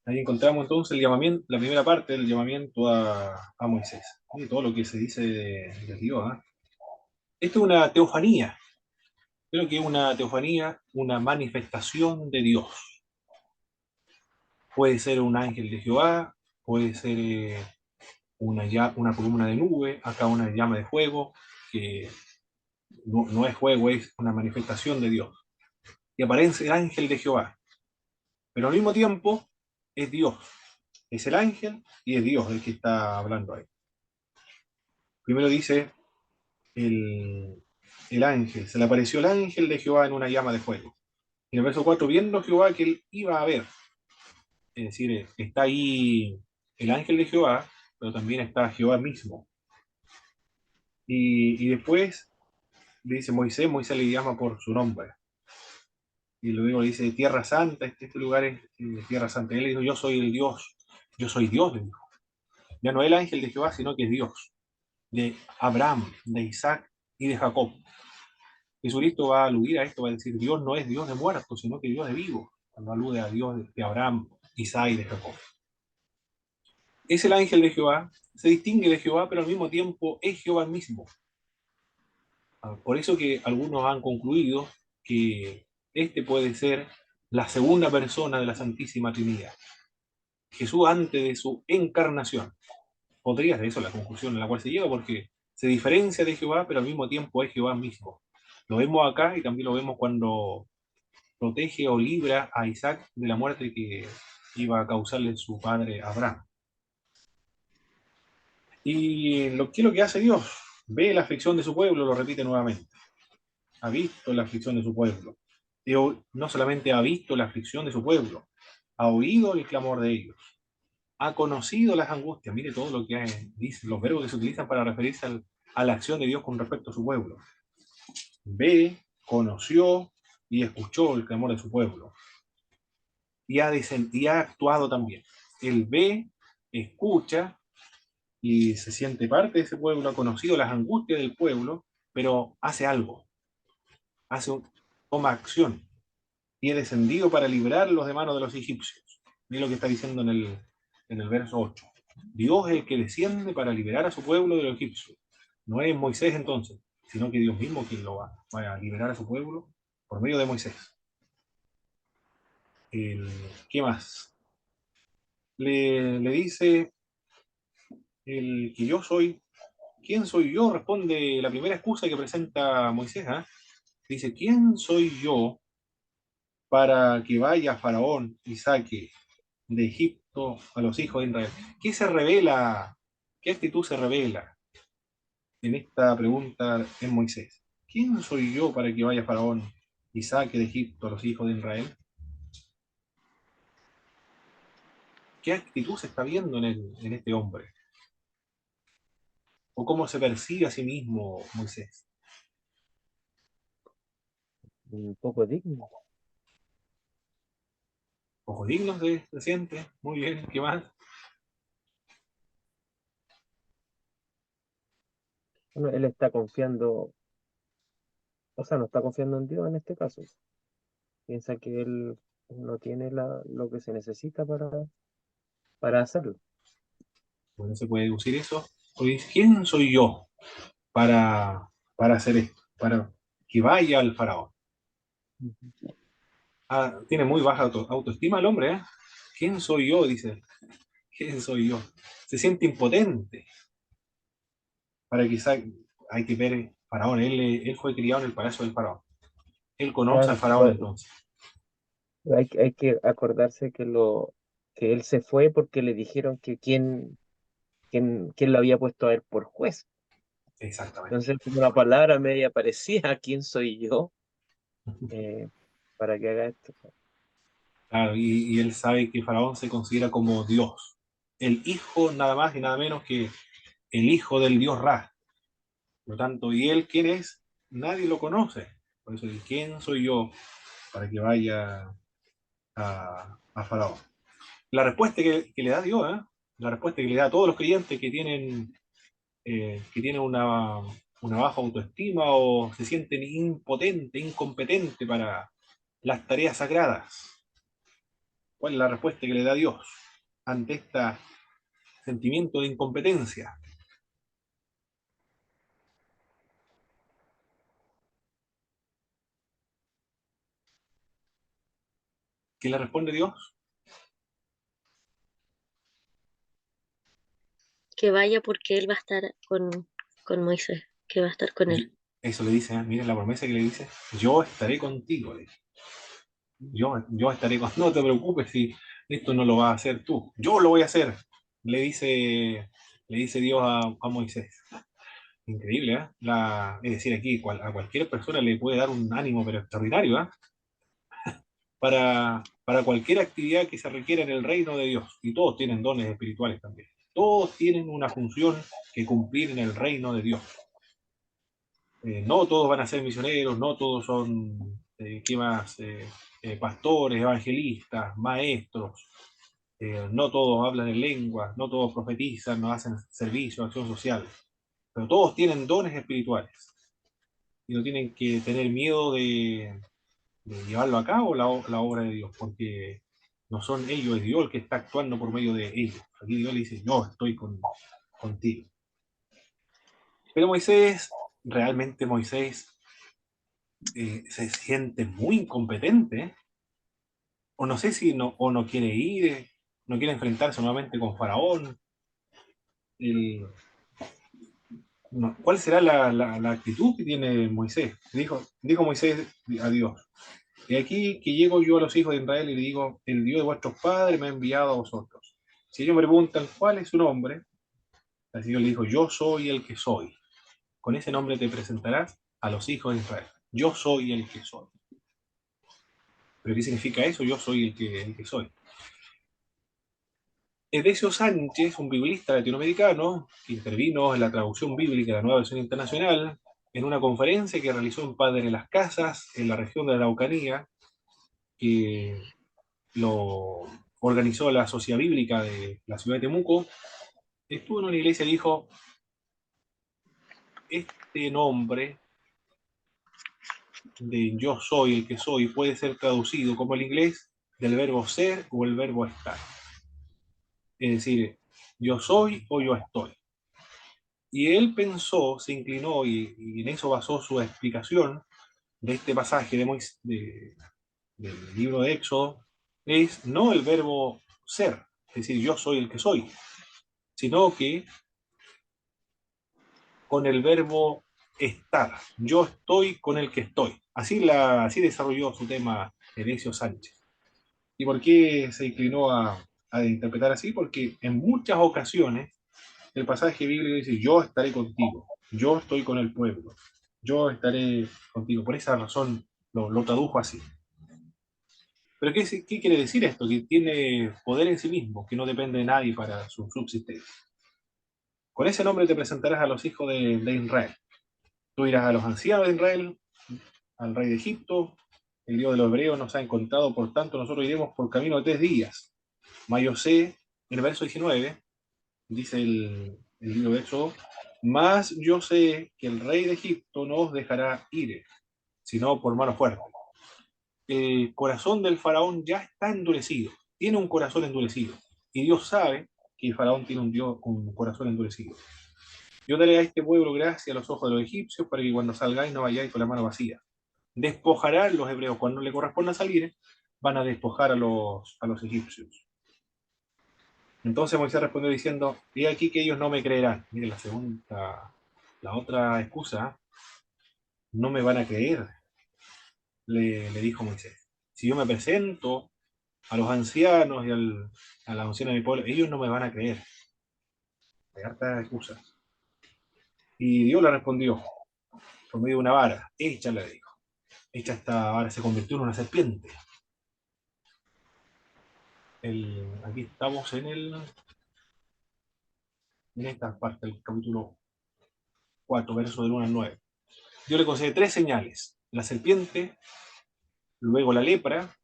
[SPEAKER 1] Ahí encontramos entonces el llamamiento, la primera parte del llamamiento a Moisés. Y todo lo que se dice de Dios. ¿Eh? Esto es una teofanía. Creo que es una teofanía, una manifestación de Dios. Puede ser un ángel de Jehová, puede ser una columna de nube, acá una llama de fuego, que no es fuego, es una manifestación de Dios. Y aparece el ángel de Jehová, pero al mismo tiempo es Dios. Es el ángel y es Dios el que está hablando ahí. Primero dice el, el ángel, se le apareció el ángel de Jehová en una llama de fuego. Y en el verso 4, viendo Jehová que él iba a ver, es decir, está ahí el ángel de Jehová, pero también está Jehová mismo. Y después le dice Moisés, Moisés le llama por su nombre. Y luego le dice Tierra Santa, este lugar es Tierra Santa. Y él le dijo, yo soy Dios, le dijo. Ya no es el ángel de Jehová, sino que es Dios, de Abraham, de Isaac y de Jacob. Jesucristo va a aludir a esto, va a decir, Dios no es Dios de muertos, sino que Dios de vivos, cuando alude a Dios de Abraham, Isaac y de Jacob. Es el ángel de Jehová, se distingue de Jehová, pero al mismo tiempo es Jehová mismo. Por eso que algunos han concluido que este puede ser la segunda persona de la Santísima Trinidad. Jesús antes de su encarnación. Podría ser eso la conclusión a la cual se llega, porque se diferencia de Jehová, pero al mismo tiempo es Jehová mismo. Lo vemos acá y también lo vemos cuando protege o libra a Isaac de la muerte que iba a causarle su padre Abraham. Y ¿qué es lo que hace Dios? Ve la aflicción de su pueblo, lo repite nuevamente. Ha visto la aflicción de su pueblo. Y no solamente ha visto la aflicción de su pueblo, ha oído el clamor de ellos, ha conocido las angustias. Mire todo lo que dice, los verbos que se utilizan para referirse a la acción de Dios con respecto a su pueblo. Ve, conoció y escuchó el clamor de su pueblo. Y ha actuado también. Él ve, escucha y se siente parte de ese pueblo, ha conocido las angustias del pueblo, pero hace algo, toma acción y he descendido para librarlos de manos de los egipcios. Mira lo que está diciendo en el verso 8. Dios es el que desciende para liberar a su pueblo de los egipcios. No es Moisés entonces, sino que Dios mismo quien va a liberar a su pueblo por medio de Moisés. ¿Qué más? Le dice el que yo soy. ¿Quién soy yo? Responde la primera excusa que presenta Moisés. Dice, ¿quién soy yo para que vaya Faraón y saque de Egipto a los hijos de Israel? ¿Qué se revela? ¿Qué actitud se revela en esta pregunta en Moisés? ¿Quién soy yo para que vaya Faraón y saque de Egipto a los hijos de Israel? ¿Qué actitud se está viendo en este hombre? ¿O cómo se percibe a sí mismo Moisés?
[SPEAKER 3] Un poco digno.
[SPEAKER 1] Ojos dignos se siente. Muy bien, ¿qué más?
[SPEAKER 3] Bueno, él está confiando, o sea, no está confiando en Dios en este caso. Piensa que él no tiene lo que se necesita para hacerlo.
[SPEAKER 1] Bueno, se puede deducir eso. O dice, ¿quién soy yo para hacer esto? Para que vaya al faraón. Tiene muy baja autoestima el hombre, ¿eh? ¿Quién soy yo? Dice. ¿Quién soy yo? Se siente impotente. Para quizá hay que ver faraón. Él fue criado en el palacio del faraón. Él conoce al
[SPEAKER 3] Claro,
[SPEAKER 1] faraón
[SPEAKER 3] bueno,
[SPEAKER 1] entonces.
[SPEAKER 3] hay que acordarse que él se fue porque le dijeron que quién lo había puesto a él por juez.
[SPEAKER 1] Exactamente.
[SPEAKER 3] Entonces, como una palabra media parecía, ¿quién soy yo eh, para que haga esto?
[SPEAKER 1] Claro, y él sabe que faraón se considera como Dios. El hijo nada más y nada menos que el hijo del dios Ra. Por lo tanto, ¿y él quién es? Nadie lo conoce. Por eso, ¿quién soy yo para que vaya a Faraón? La respuesta que le da Dios, ¿eh? La respuesta que le da a todos los creyentes que tienen una baja autoestima o se sienten impotentes, incompetentes para las tareas sagradas. ¿Cuál es la respuesta que le da Dios ante este sentimiento de incompetencia? ¿Qué le responde Dios?
[SPEAKER 4] Que vaya porque él va a estar con Moisés, que va a estar con él.
[SPEAKER 1] Eso le dice, miren la promesa que le dice, yo estaré contigo. Yo estaré con... No te preocupes si esto no lo vas a hacer tú. Yo lo voy a hacer. Le dice Dios a Moisés. Increíble, ¿eh? Es decir, aquí a cualquier persona le puede dar un ánimo, pero extraordinario, ¿eh? Para cualquier actividad que se requiera en el reino de Dios. Y todos tienen dones espirituales también. Todos tienen una función que cumplir en el reino de Dios. No todos van a ser misioneros, no todos son, ¿qué más? Pastores, evangelistas, maestros. No todos hablan en lenguas, no todos profetizan, no hacen servicio, acción social, pero todos tienen dones espirituales y no tienen que tener miedo de llevarlo a cabo la obra de Dios, porque no son ellos, es Dios el que está actuando por medio de ellos. Aquí Dios le dice, yo estoy contigo. Pero Moisés, realmente Moisés se siente muy incompetente, ¿eh? O no sé si o no quiere ir, no quiere enfrentarse nuevamente con Faraón. El, ¿Cuál será la actitud que tiene Moisés? Dijo Moisés a Dios, y aquí que llego yo a los hijos de Israel y le digo, el Dios de vuestros padres me ha enviado a vosotros. Si ellos me preguntan cuál es su nombre, Así Dios le dijo, yo soy el que soy. Con ese nombre te presentarás a los hijos de Israel. Yo soy el que soy. ¿Pero qué significa eso? Yo soy el que soy. Edesio Sánchez, un biblista latinoamericano, que intervino en la traducción bíblica de la Nueva Versión Internacional, en una conferencia que realizó en Padre Las Casas, en la región de la Araucanía, que lo organizó la Sociedad Bíblica de la ciudad de Temuco, estuvo en una iglesia y dijo, este nombre de yo soy el que soy puede ser traducido como el inglés del verbo ser o el verbo estar. Es decir, yo soy o yo estoy. Y él pensó, se inclinó y en eso basó su explicación de este pasaje del libro de Éxodo, es no el verbo ser, es decir, yo soy el que soy, sino que con el verbo estar. Yo estoy con el que estoy. Así desarrolló su tema Edesio Sánchez. ¿Y por qué se inclinó a interpretar así? Porque en muchas ocasiones el pasaje bíblico dice, yo estaré contigo, yo estoy con el pueblo, yo estaré contigo. Por esa razón lo tradujo así. ¿Pero qué quiere decir esto? Que tiene poder en sí mismo, que no depende de nadie para su subsistencia. Con ese nombre te presentarás a los hijos de Israel. Tú irás a los ancianos de Israel, al rey de Egipto. El Dios de los hebreos nos ha encontrado, por tanto nosotros iremos por camino de 3 días. Mas yo sé, en el verso 19, dice el libro de Éxodo, mas yo sé que el rey de Egipto no os dejará ir, sino por mano fuerte. El corazón del faraón ya está endurecido, tiene un corazón endurecido, y Dios sabe que el faraón tiene un corazón endurecido. Yo daré a este pueblo gracia a los ojos de los egipcios para que cuando salgáis no vayáis con la mano vacía. Despojarán los hebreos cuando le corresponda salir, van a despojar a los egipcios. Entonces Moisés respondió diciendo, he aquí que ellos no me creerán. Miren la segunda, la otra excusa, no me van a creer, le dijo Moisés. Si yo me presento a los ancianos y a la anciana de mi pueblo, ellos no me van a creer. Hay hartas excusas. Y Dios le respondió, por medio de una vara, échala, le dijo. Echa esta vara, se convirtió en una serpiente. Aquí estamos en esta parte del capítulo 4, verso del 1 al 9. Dios le concede 3 señales: la serpiente, luego la lepra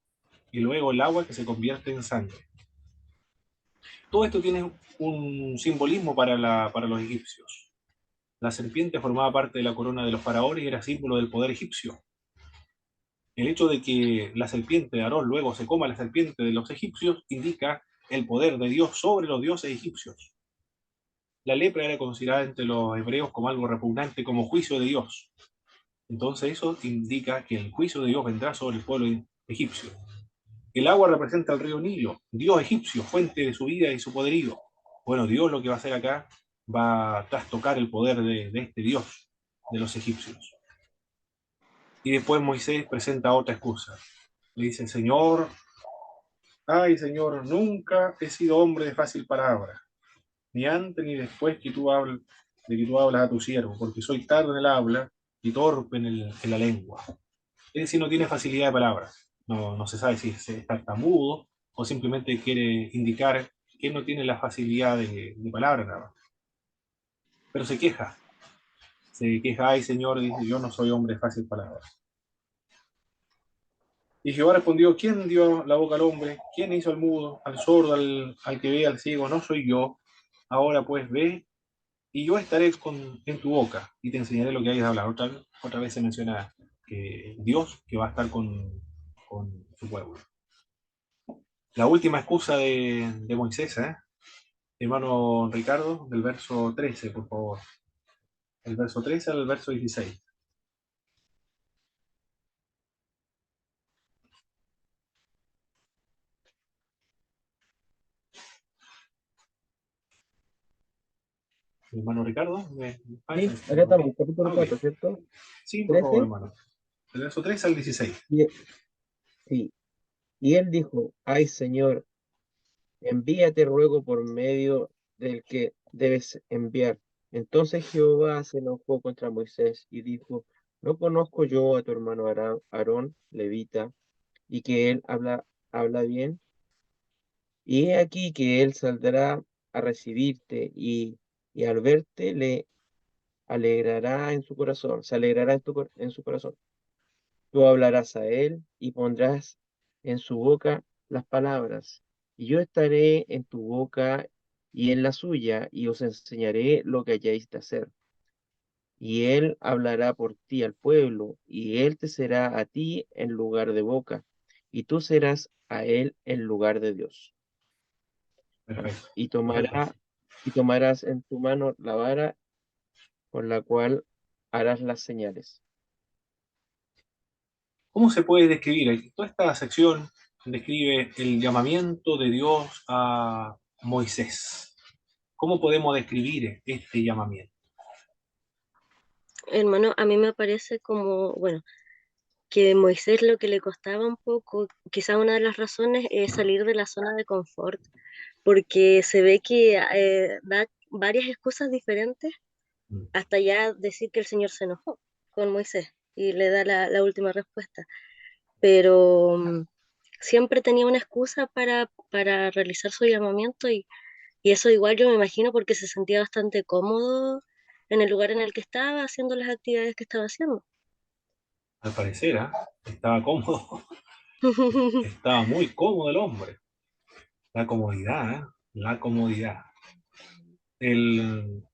[SPEAKER 1] y luego el agua que se convierte en sangre. Todo esto tiene un simbolismo para los egipcios. La serpiente formaba parte de la corona de los faraones y era símbolo del poder egipcio. El hecho de que la serpiente de Aarón luego se coma la serpiente de los egipcios indica el poder de Dios sobre los dioses egipcios. La lepra era considerada entre los hebreos como algo repugnante, como juicio de Dios. Entonces eso indica que el juicio de Dios vendrá sobre el pueblo egipcio. El agua representa el río Nilo, Dios egipcio, fuente de su vida y su poderío. Bueno, Dios lo que va a hacer acá va a trastocar el poder de este Dios de los egipcios. Y después Moisés presenta otra excusa. Le dice, Señor, ay Señor, nunca he sido hombre de fácil palabra, ni antes ni después de que tú hablas a tu siervo, porque soy tardo en el habla y torpe en la lengua. Es decir, no tiene facilidad de palabra. No se sabe si es tartamudo o simplemente quiere indicar que no tiene la facilidad de palabra nada más. Pero se queja, ay Señor, dice, yo no soy hombre de fácil palabra. Y Jehová respondió, ¿quién dio la boca al hombre? ¿Quién hizo al mudo, al sordo, al que ve, al ciego? No soy yo. Ahora pues ve, y yo estaré en tu boca, y te enseñaré lo que hay de hablar. Otra vez se menciona que Dios que va a estar con su pueblo. La última excusa de Moisés, hermano Ricardo, del verso 13, por favor. El verso 13 al verso 16. Hermano Ricardo,
[SPEAKER 3] Sí, acá estamos, capítulo
[SPEAKER 1] ok.
[SPEAKER 3] 4, ¿cierto?
[SPEAKER 1] Sí, por favor,
[SPEAKER 3] 13.
[SPEAKER 1] hermano. El verso 13 al 16.
[SPEAKER 3] Sí. Y él dijo, ay Señor, envíate ruego por medio del que debes enviar. Entonces Jehová se enojó contra Moisés y dijo, ¿no conozco yo a tu hermano Aarón, levita, y que él habla bien? Y he aquí que él saldrá a recibirte y al verte le alegrará en su corazón, se alegrará en su corazón. Tú hablarás a él y pondrás en su boca las palabras, y yo estaré en tu boca y en la suya, y os enseñaré lo que hayáis de hacer. Y él hablará por ti al pueblo, y él te será a ti en lugar de boca, y tú serás a él en lugar de Dios.
[SPEAKER 1] Perfecto.
[SPEAKER 3] Y
[SPEAKER 1] Perfecto.
[SPEAKER 3] tomarás en tu mano la vara con la cual harás las señales.
[SPEAKER 1] ¿Cómo se puede describir? Toda esta sección describe el llamamiento de Dios a Moisés. ¿Cómo podemos describir este llamamiento?
[SPEAKER 4] Hermano, a mí me parece como, bueno, que Moisés lo que le costaba un poco, quizá una de las razones es salir de la zona de confort, porque se ve que da varias excusas diferentes
[SPEAKER 1] Mm.
[SPEAKER 4] hasta ya decir que el Señor se enojó con Moisés y le da la última respuesta. Pero siempre tenía una excusa para realizar su llamamiento y eso igual yo me imagino porque se sentía bastante cómodo en el lugar en el que estaba haciendo las actividades que estaba haciendo.
[SPEAKER 1] Al parecer, ¿ah? Estaba cómodo, estaba muy cómodo el hombre. La comodidad, ¿eh? La comodidad. El,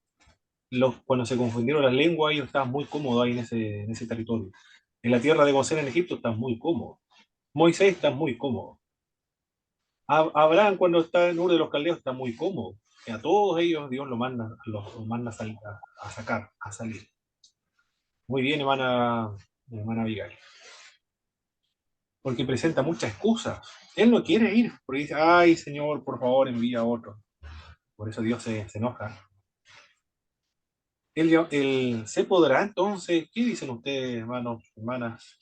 [SPEAKER 1] cuando se confundieron las lenguas, ellos estaban muy cómodos ahí en ese territorio. En la tierra de Gosén en Egipto están muy cómodos. Moisés está muy cómodo. Abraham cuando está en Ur de los Caldeos está muy cómodo. Y a todos ellos Dios los manda a, a sacar, a salir. Muy bien, hermana Abigail. Porque presenta muchas excusas. Él no quiere ir, porque dice, ay Señor, por favor, envía a otro. Por eso Dios se enoja. ¿Se podrá entonces? ¿Qué dicen ustedes, hermanos, hermanas?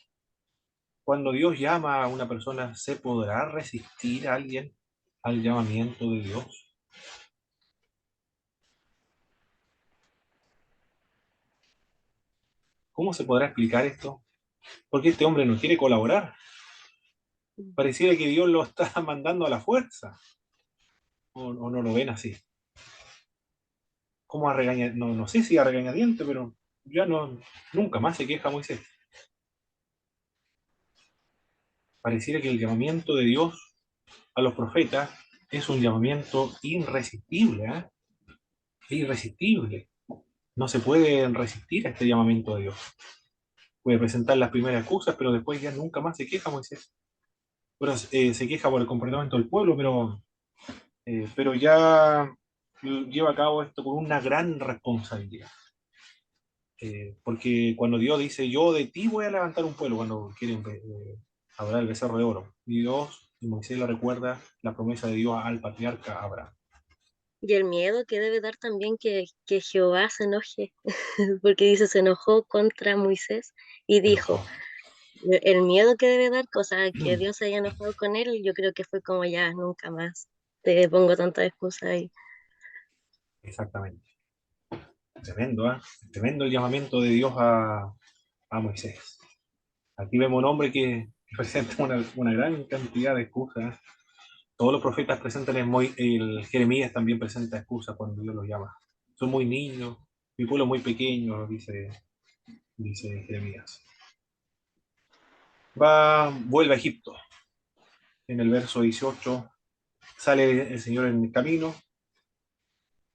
[SPEAKER 1] Cuando Dios llama a una persona, ¿se podrá resistir a alguien al llamamiento de Dios? ¿Cómo se podrá explicar esto? Porque este hombre no quiere colaborar. Pareciera que Dios lo está mandando a la fuerza. O no lo ven así. ¿Cómo a no, no sé si a regañadiente, pero ya no, nunca más se queja Moisés. Pareciera que el llamamiento de Dios a los profetas es un llamamiento irresistible, ¿eh? Irresistible. No se puede resistir a este llamamiento de Dios. Puede presentar las primeras excusas, pero después ya nunca más se queja Moisés. Pero, se queja por el comportamiento del pueblo, pero ya lleva a cabo esto con una gran responsabilidad. Porque cuando Dios dice, yo de ti voy a levantar un pueblo, cuando quieren adorar el becerro de oro, y Dios, y Moisés le recuerda la promesa de Dios al patriarca Abraham.
[SPEAKER 4] Y el miedo que debe dar también que Jehová se enoje, porque dice, se enojó contra Moisés y
[SPEAKER 1] Se
[SPEAKER 4] dijo,
[SPEAKER 1] enojó.
[SPEAKER 4] el miedo que debe dar, cosa que Dios se haya enojado con él, yo creo que fue como ya, nunca más te pongo tanta excusa ahí.
[SPEAKER 1] Exactamente. Tremendo, ¿eh? Tremendo el llamamiento de Dios a Moisés. Aquí vemos un hombre que presenta una gran cantidad de excusas. Todos los profetas presentan, el Jeremías también presenta excusas cuando Dios los llama. Son muy niños, mi pueblo es muy pequeño, dice Jeremías. Vuelve a Egipto. En el verso 18 sale el Señor en el camino,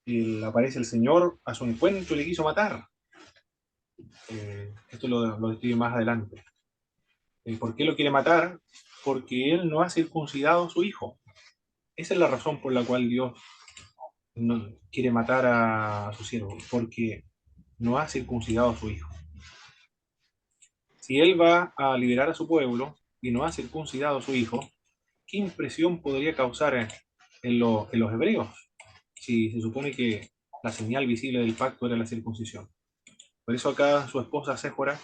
[SPEAKER 1] y aparece el Señor a su encuentro y le quiso matar. Esto lo describe más adelante. ¿Por qué lo quiere matar? Porque él no ha circuncidado a su hijo. Esa es la razón por la cual Dios no quiere matar a su siervo, porque no ha circuncidado a su hijo. Si él va a liberar a su pueblo y no ha circuncidado a su hijo, ¿qué impresión podría causar en los hebreos? Si se supone que la señal visible del pacto era la circuncisión. Por eso acá su esposa Séfora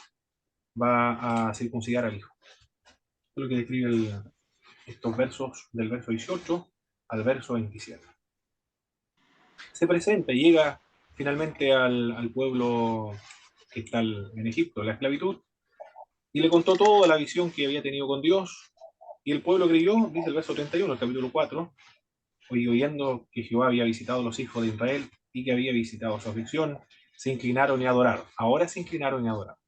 [SPEAKER 1] va a circuncidar al hijo. Esto es lo que describe estos versos del verso 18 al verso 27. se presenta y llega finalmente al pueblo que está en Egipto, la esclavitud, y le contó toda la visión que había tenido con Dios, y el pueblo creyó, dice el verso 31, el capítulo 4, y oyendo que Jehová había visitado a los hijos de Israel y que había visitado su aflicción, se inclinaron y adoraron. Ahora se inclinaron y adoraron.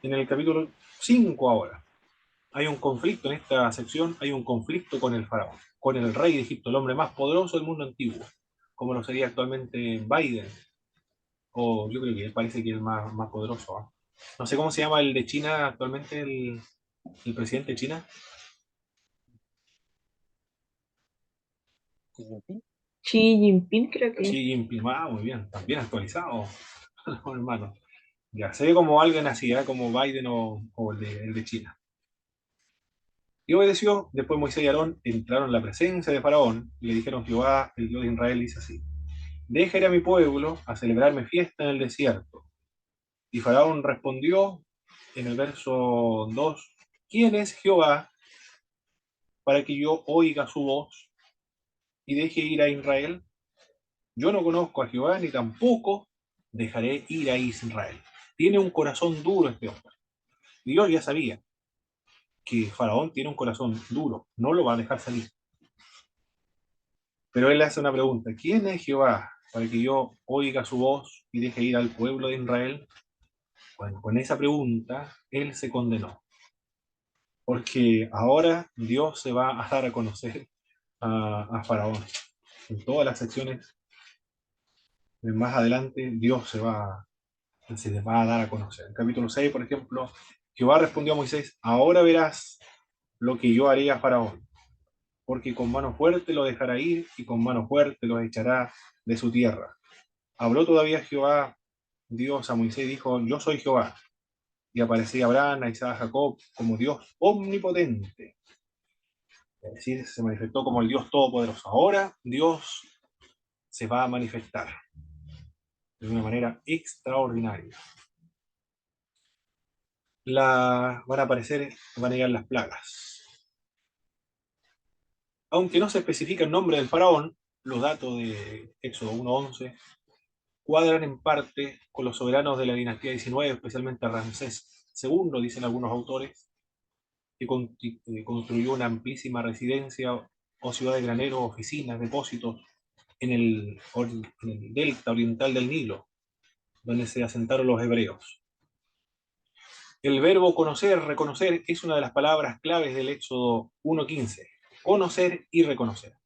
[SPEAKER 1] En el capítulo 5 ahora, hay un conflicto en esta sección, hay un conflicto con el faraón, con el rey de Egipto, el hombre más poderoso del mundo antiguo, como lo sería actualmente Biden, o yo creo que parece que es el más poderoso. ¿Eh? No sé cómo se llama el de China actualmente, el presidente de China.
[SPEAKER 3] Xi Jinping.
[SPEAKER 2] Xi Jinping creo que
[SPEAKER 1] Xi
[SPEAKER 2] es.
[SPEAKER 1] Jinping, muy bien, también actualizado, hermano. Ya, se ve como alguien así, ¿eh? Como Biden o el de China. Y obedeció, después Moisés y Aarón entraron en la presencia de Faraón y le dijeron: Jehová, el Dios de Israel, dice así: deja ir a mi pueblo a celebrarme fiesta en el desierto. Y Faraón respondió en el verso 2: ¿quién es Jehová para que yo oiga su voz y deje ir a Israel? Yo no conozco a Jehová ni tampoco dejaré ir a Israel. Tiene un corazón duro este hombre. Dios ya sabía que Faraón tiene un corazón duro, no lo va a dejar salir. Pero él le hace una pregunta: ¿quién es Jehová para que yo oiga su voz y deje ir al pueblo de Israel? Bueno, con esa pregunta él se condenó, porque ahora Dios se va a dar a conocer a Faraón. En todas las secciones, más adelante, Dios se les va a dar a conocer. En capítulo 6, por ejemplo, Jehová respondió a Moisés: ahora verás lo que yo haré a Faraón, porque con mano fuerte lo dejará ir y con mano fuerte lo echará de su tierra. Habló todavía Jehová, Dios, a Moisés y dijo: yo soy Jehová. Y aparecía Abraham, a Isaac, a Jacob como Dios omnipotente. Es decir, se manifestó como el Dios todopoderoso. Ahora Dios se va a manifestar de una manera extraordinaria. Van a aparecer, van a llegar las plagas. Aunque no se especifica el nombre del faraón, los datos de Éxodo 1:11 cuadran en parte con los soberanos de la dinastía 19, especialmente Ramsés II, dicen algunos autores, que construyó una amplísima residencia o ciudad de graneros, oficinas, depósitos en el delta oriental del Nilo, donde se asentaron los hebreos. El verbo conocer, reconocer, es una de las palabras claves del Éxodo 1:15. Conocer y reconocer.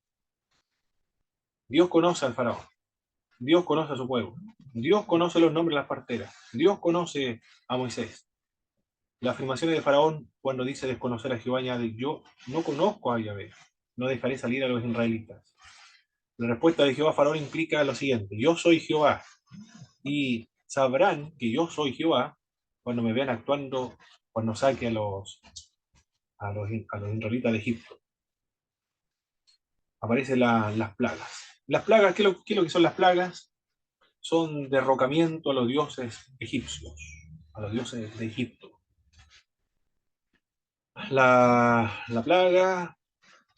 [SPEAKER 1] Dios conoce al faraón. Dios conoce a su pueblo. Dios conoce los nombres de las parteras. Dios conoce a Moisés. Las afirmaciones de Faraón cuando dice desconocer a Jehová añade: yo no conozco a Yahvé, no dejaré salir a los israelitas. La respuesta de Jehová a Faraón implica lo siguiente: yo soy Jehová, y sabrán que yo soy Jehová cuando me vean actuando, cuando saque a los israelitas de Egipto. Aparecen las plagas. Las plagas, ¿qué es lo que son las plagas? Son derrocamiento a los dioses egipcios, a los dioses de Egipto. La plaga,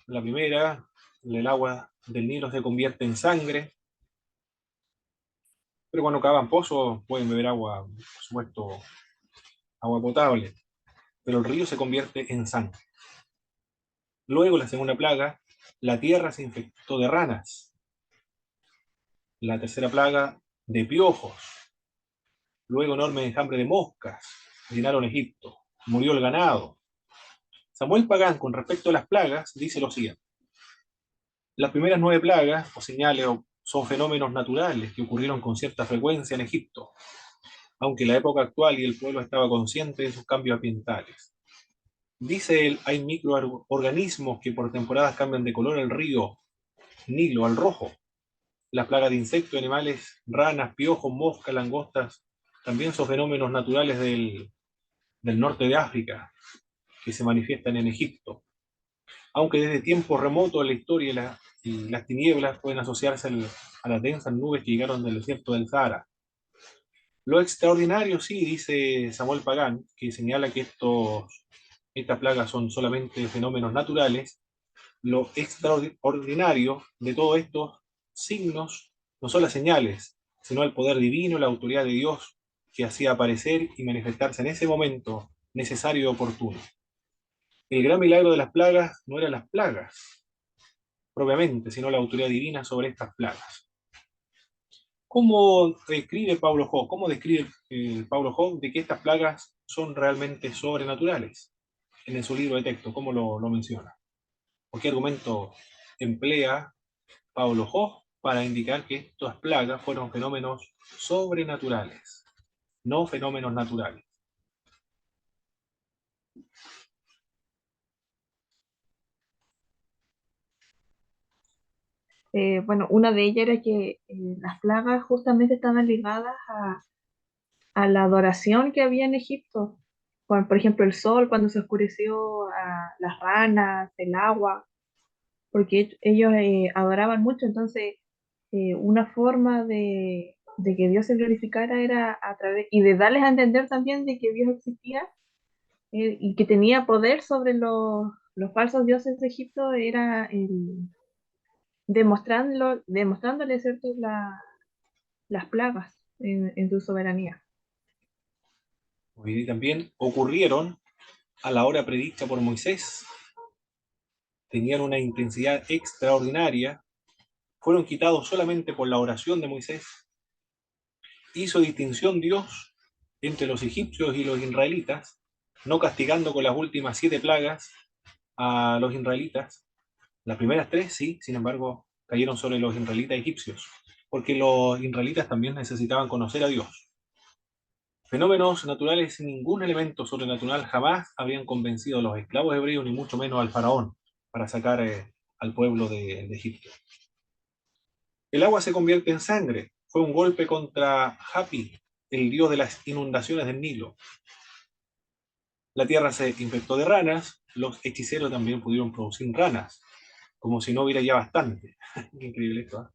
[SPEAKER 1] la primera, el agua del Nilo se convierte en sangre, pero cuando cavan pozos pueden beber agua, por supuesto, agua potable, pero el río se convierte en sangre. Luego, la segunda plaga, la tierra se infectó de ranas. La tercera plaga, de piojos. Luego, enorme enjambre de moscas llenaron Egipto. Murió el ganado. Samuel Pagán, con respecto a las plagas, dice lo siguiente: las primeras 9 plagas, o señales, son fenómenos naturales que ocurrieron con cierta frecuencia en Egipto, aunque en la época actual y el pueblo estaba consciente de sus cambios ambientales. Dice él: hay microorganismos que por temporadas cambian de color el río Nilo al rojo. Las plagas de insectos, animales, ranas, piojos, moscas, langostas, también son fenómenos naturales del norte de África, que se manifiestan en Egipto. Aunque desde tiempos remotos la historia y las tinieblas pueden asociarse a las densas nubes que llegaron del desierto del Sahara. Lo extraordinario, sí, dice Samuel Pagán, que señala que estas plagas son solamente fenómenos naturales. Lo extraordinario de todo esto signos, no son las señales, sino el poder divino, la autoridad de Dios que hacía aparecer y manifestarse en ese momento necesario y oportuno. El gran milagro de las plagas no eran las plagas propiamente, sino la autoridad divina sobre estas plagas. ¿Cómo describe Paulo Hogue? ¿Cómo describe Paulo Hogue de que estas plagas son realmente sobrenaturales? En su libro de texto, ¿cómo lo menciona? ¿O qué argumento emplea Paulo Hogue para indicar que estas plagas fueron fenómenos sobrenaturales, no fenómenos naturales?
[SPEAKER 2] Bueno, una de ellas era que las plagas justamente estaban ligadas a la adoración que había en Egipto. Por ejemplo, el sol cuando se oscureció, a las ranas, el agua, porque ellos adoraban mucho, entonces una forma de que Dios se glorificara era a través, y de darles a entender también de que Dios existía y que tenía poder sobre los falsos dioses de Egipto, era demostrándoles, ¿cierto?, las plagas en su soberanía.
[SPEAKER 1] Y también ocurrieron a la hora predicha por Moisés, tenían una intensidad extraordinaria, fueron quitados solamente por la oración de Moisés. Hizo distinción Dios entre los egipcios y los israelitas, no castigando con las últimas 7 plagas a los israelitas. Las primeras 3 sí, sin embargo, cayeron sobre los israelitas egipcios, porque los israelitas también necesitaban conocer a Dios. Fenómenos naturales sin ningún elemento sobrenatural jamás habían convencido a los esclavos hebreos, ni mucho menos al faraón, para sacar al pueblo de Egipto. El agua se convierte en sangre. Fue un golpe contra Hapi, el dios de las inundaciones del Nilo. La tierra se infectó de ranas. Los hechiceros también pudieron producir ranas, como si no hubiera ya bastante. Increíble esto, ¿eh?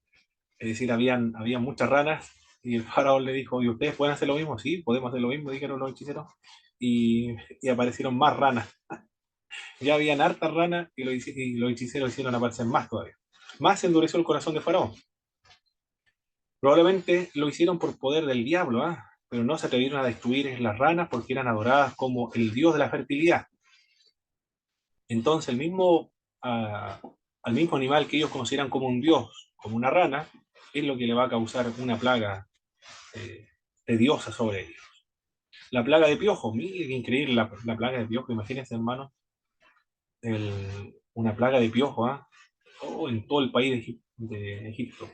[SPEAKER 1] Es decir, habían muchas ranas y el faraón le dijo, ¿y ustedes pueden hacer lo mismo? Sí, podemos hacer lo mismo, dijeron los hechiceros. Y aparecieron más ranas. Ya habían hartas ranas y los hechiceros hicieron aparecer más todavía. Más se endureció el corazón de faraón. Probablemente lo hicieron por poder del diablo, ¿eh? Pero no se atrevieron a destruir las ranas porque eran adoradas como el dios de la fertilidad. Entonces al mismo animal que ellos consideran como un dios, como una rana, es lo que le va a causar una plaga tediosa sobre ellos. La plaga de piojos, mire qué increíble la plaga de piojos, imagínense, hermano, una plaga de piojos, ¿eh? Oh, en todo el país de Egipto.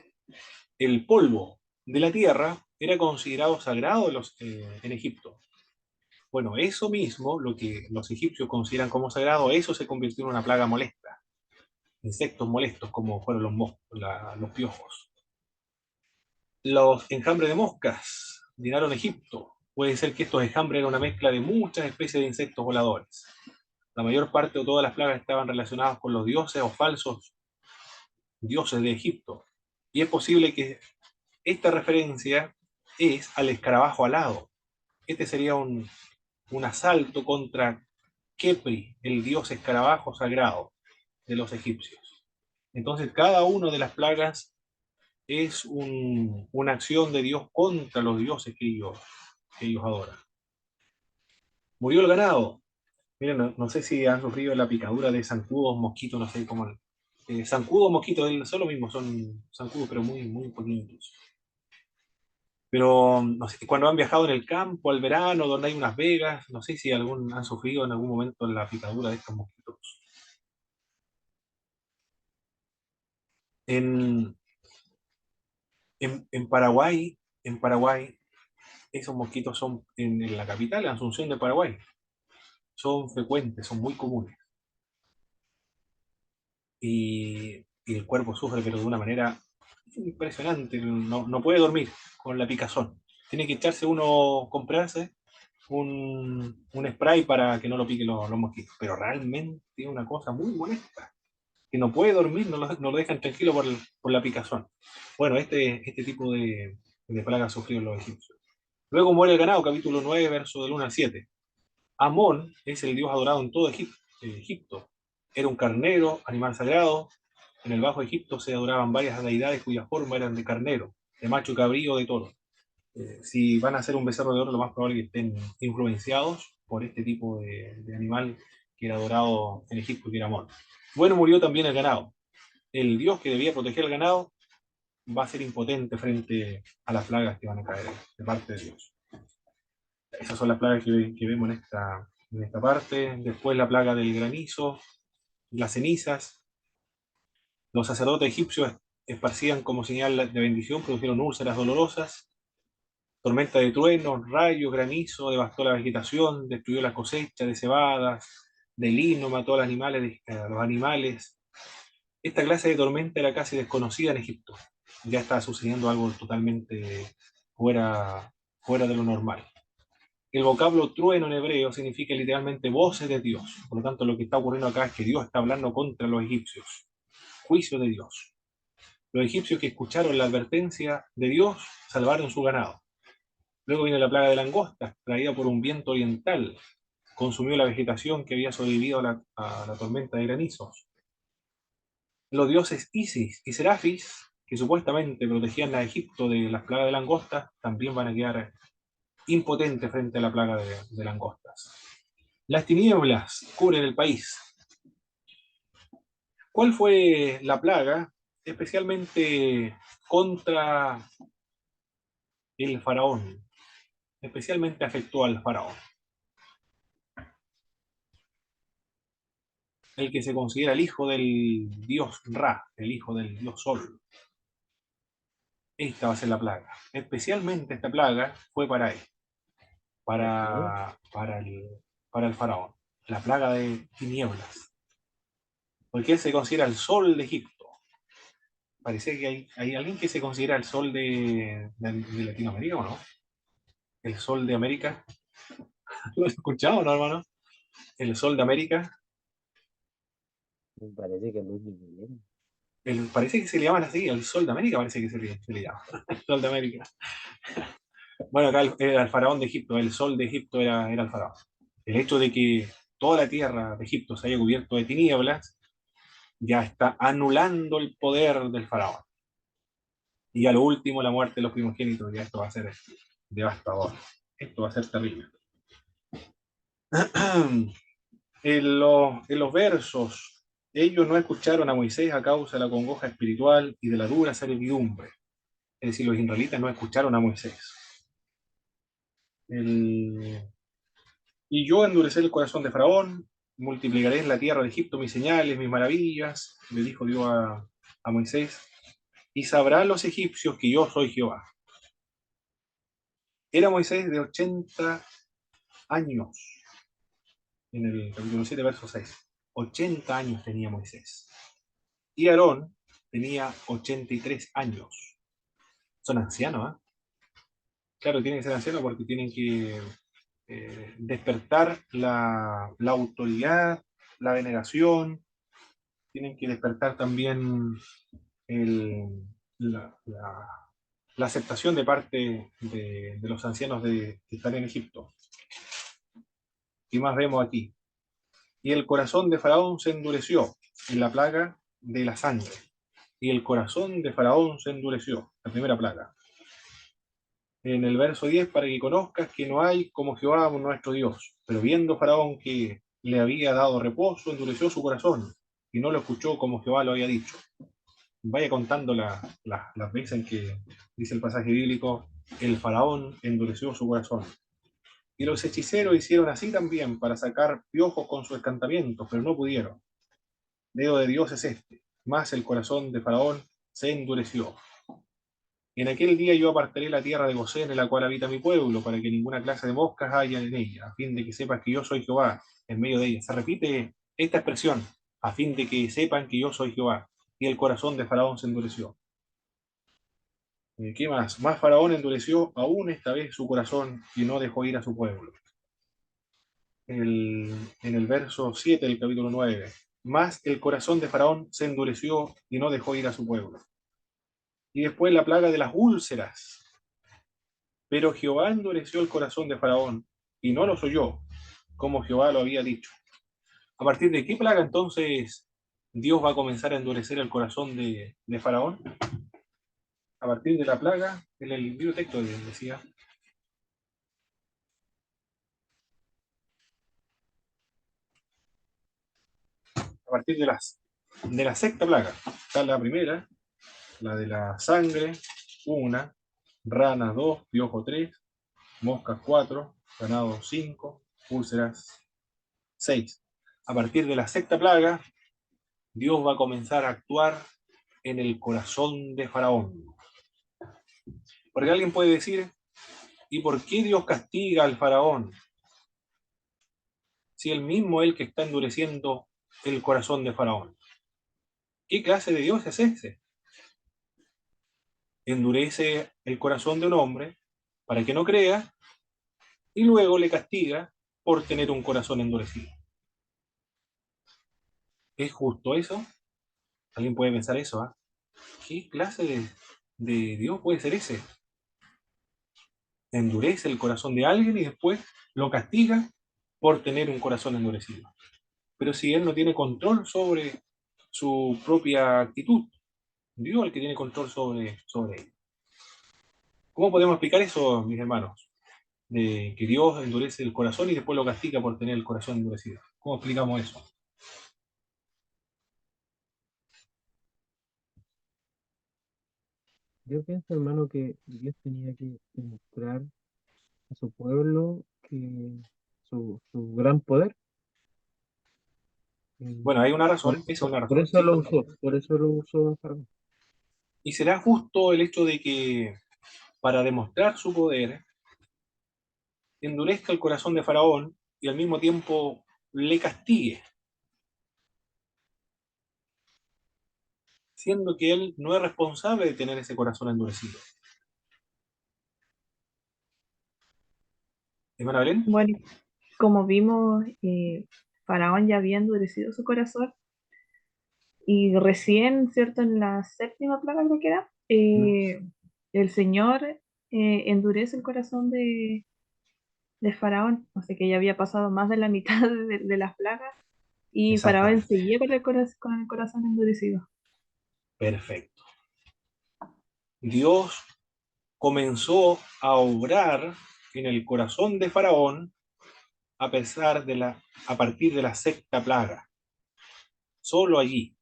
[SPEAKER 1] El polvo de la tierra era considerado sagrado en Egipto. Bueno, eso mismo, lo que los egipcios consideran como sagrado, eso se convirtió en una plaga molesta. Insectos molestos como fueron los piojos. Los enjambres de moscas llenaron Egipto. Puede ser que estos enjambres eran una mezcla de muchas especies de insectos voladores. La mayor parte o todas las plagas estaban relacionadas con los dioses o falsos dioses de Egipto. Y es posible que esta referencia es al escarabajo alado. Este sería un asalto contra Kepri, el dios escarabajo sagrado de los egipcios. Entonces, cada una de las plagas es una acción de Dios contra los dioses que ellos adoran. Murió el ganado. Miren, no sé si han sufrido la picadura de zancudos, mosquitos, no sé cómo. Zancudos, mosquitos, son lo mismo, son zancudos, pero muy, muy pequeñitos. Pero no sé, cuando han viajado en el campo al verano, donde hay unas vegas, no sé si han sufrido en algún momento la picadura de estos mosquitos. En, en Paraguay, esos mosquitos son en la capital, en Asunción de Paraguay, son frecuentes, son muy comunes. Y el cuerpo sufre, pero de una manera impresionante. No puede dormir con la picazón. Tiene que echarse uno, comprarse un spray para que no lo piquen los mosquitos. Pero realmente es una cosa muy molesta. Que no puede dormir, no lo dejan tranquilo por la picazón. Bueno, este tipo de plagas sufrieron los egipcios. Luego muere el ganado, capítulo 9, verso del 1 al 7. Amón es el dios adorado en todo Egipto. Era un carnero, animal sagrado, En el Bajo Egipto se adoraban varias deidades cuyas formas eran de carnero, de macho cabrío o de toro. Si van a hacer un becerro de oro, lo más probable es que estén influenciados por este tipo de animal que era adorado en Egipto, que era Amón. Bueno, murió también el ganado. El dios que debía proteger el ganado va a ser impotente frente a las plagas que van a caer de parte de Dios. Esas son las plagas que vemos en esta parte. Después la plaga del granizo, las cenizas. Los sacerdotes egipcios esparcían como señal de bendición, produjeron úlceras dolorosas. Tormenta de truenos, rayos, granizo, devastó la vegetación, destruyó la cosecha de cebadas, de lino, mató a los animales. Esta clase de tormenta era casi desconocida en Egipto. Ya está sucediendo algo totalmente fuera de lo normal. El vocablo trueno en hebreo significa literalmente voces de Dios. Por lo tanto, lo que está ocurriendo acá es que Dios está hablando contra los egipcios. Juicio de Dios. Los egipcios que escucharon la advertencia de Dios salvaron su ganado. Luego viene la plaga de langostas, traída por un viento oriental. Consumió la vegetación que había sobrevivido a la tormenta de granizos. Los dioses Isis y Serafis, que supuestamente protegían a Egipto de las plagas de langostas, también van a quedar impotentes frente a la plaga de langostas. Las tinieblas cubren el país. ¿Cuál fue la plaga especialmente contra el faraón? Especialmente afectó al faraón. El que se considera el hijo del dios Ra, el hijo del dios Sol. Esta va a ser la plaga. Especialmente esta plaga fue para él, para, para el, para el faraón. La plaga de tinieblas. Porque él se considera el sol de Egipto. Parece que hay alguien que se considera el sol de Latinoamérica, ¿o no? El sol de América. ¿Lo has escuchado, no, hermano? El sol de América.
[SPEAKER 3] Me parece que Luis Miguel.
[SPEAKER 1] Parece que se le llaman así, el sol de América parece que se le llama. El sol de América. Bueno, acá era el faraón de Egipto, el sol de Egipto era el faraón. El hecho de que toda la tierra de Egipto se haya cubierto de tinieblas ya está anulando el poder del faraón. Y a lo último, la muerte de los primogénitos, ya esto va a ser devastador. Esto va a ser terrible. En los versos, ellos no escucharon a Moisés a causa de la congoja espiritual y de la dura servidumbre. Es decir, los israelitas no escucharon a Moisés. Y yo endureceré el corazón de Faraón, multiplicaré en la tierra de Egipto mis señales, mis maravillas, le dijo Dios a Moisés, y sabrán los egipcios que yo soy Jehová. Era Moisés de 80 años, en el capítulo 7, verso 6. 80 años tenía Moisés. Y Aarón tenía 83 años. Son ancianos, ¿eh? Claro, tienen que ser ancianos porque tienen que despertar la autoridad, la veneración, tienen que despertar también el- la, la- la aceptación de parte de los ancianos que están en Egipto. ¿Qué más vemos aquí? Y el corazón de Faraón se endureció en la plaga de la sangre. Y el corazón de Faraón se endureció, la primera plaga. En el verso 10, para que conozcas que no hay como Jehová nuestro Dios. Pero viendo Faraón que le había dado reposo, endureció su corazón y no lo escuchó como Jehová lo había dicho. Vaya contando las veces en que dice el pasaje bíblico, el Faraón endureció su corazón. Y los hechiceros hicieron así también para sacar piojos con sus encantamientos, pero no pudieron. Dedo de Dios es este, más el corazón de Faraón se endureció. En aquel día yo apartaré la tierra de Gosén, en la cual habita mi pueblo, para que ninguna clase de moscas haya en ella, a fin de que sepas que yo soy Jehová en medio de ella. Se repite esta expresión, a fin de que sepan que yo soy Jehová. Y el corazón de Faraón se endureció. ¿Qué más? Más Faraón endureció aún esta vez su corazón y no dejó ir a su pueblo. En el verso 7 del capítulo 9. Más el corazón de Faraón se endureció y no dejó ir a su pueblo. Y después la plaga de las úlceras. Pero Jehová endureció el corazón de Faraón y no los oyó, como Jehová lo había dicho. ¿A partir de qué plaga entonces Dios va a comenzar a endurecer el corazón de Faraón a partir de la plaga. En el libro texto decía, a partir de la sexta plaga. Está la primera, la de la sangre, una, ranas, dos, piojo, tres, moscas, cuatro, ganado, cinco, úlceras, seis. A partir de la sexta plaga, Dios va a comenzar a actuar en el corazón de Faraón. Porque alguien puede decir, ¿y por qué Dios castiga al Faraón? Si él mismo es el que está endureciendo el corazón de Faraón. ¿Qué clase de Dios es ese? Endurece el corazón de un hombre para que no crea y luego le castiga por tener un corazón endurecido. ¿Es justo eso? Alguien puede pensar eso, ¿ah? ¿Qué clase de Dios puede ser ese? Endurece el corazón de alguien y después lo castiga por tener un corazón endurecido. Pero si él no tiene control sobre su propia actitud, Dios es el que tiene control sobre él. ¿Cómo podemos explicar eso, mis hermanos? De que Dios endurece el corazón y después lo castiga por tener el corazón endurecido. ¿Cómo explicamos eso?
[SPEAKER 3] Yo pienso, hermano, que Dios tenía que demostrar a su pueblo que su gran poder.
[SPEAKER 1] Bueno,
[SPEAKER 3] Y
[SPEAKER 1] hay una
[SPEAKER 3] por
[SPEAKER 1] razón, esa es
[SPEAKER 3] eso,
[SPEAKER 1] una
[SPEAKER 3] por
[SPEAKER 1] razón,
[SPEAKER 3] eso
[SPEAKER 1] sí.
[SPEAKER 3] lo usó Faraón.
[SPEAKER 1] Y será justo el hecho de que para demostrar su poder, endurezca el corazón de Faraón y al mismo tiempo le castigue, siendo que él no es responsable de tener ese corazón endurecido. ¿Hermana Belén?
[SPEAKER 2] Bueno, como vimos, Faraón ya había endurecido su corazón y recién, ¿cierto? En la séptima plaga creo que era,
[SPEAKER 1] Mm,
[SPEAKER 2] el Señor endurece el corazón de Faraón, o sea que ya había pasado más de la mitad de las plagas y Faraón
[SPEAKER 1] exactamente.
[SPEAKER 2] seguía con el corazón endurecido.
[SPEAKER 1] Perfecto. Dios comenzó a obrar en el corazón de Faraón a partir de la sexta plaga. Solo allí.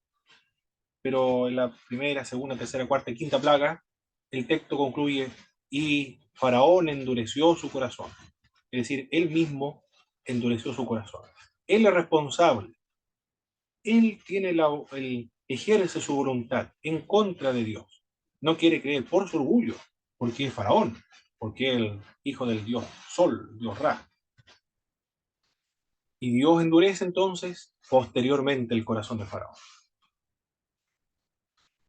[SPEAKER 1] Pero en la primera, segunda, tercera, cuarta y quinta plaga, el texto concluye, y Faraón endureció su corazón. Es decir, él mismo endureció su corazón. Él es responsable. Él tiene ejerce su voluntad en contra de Dios. No quiere creer por su orgullo, porque es Faraón, porque es el hijo del dios Sol, dios Ra. Y Dios endurece entonces posteriormente el corazón de Faraón.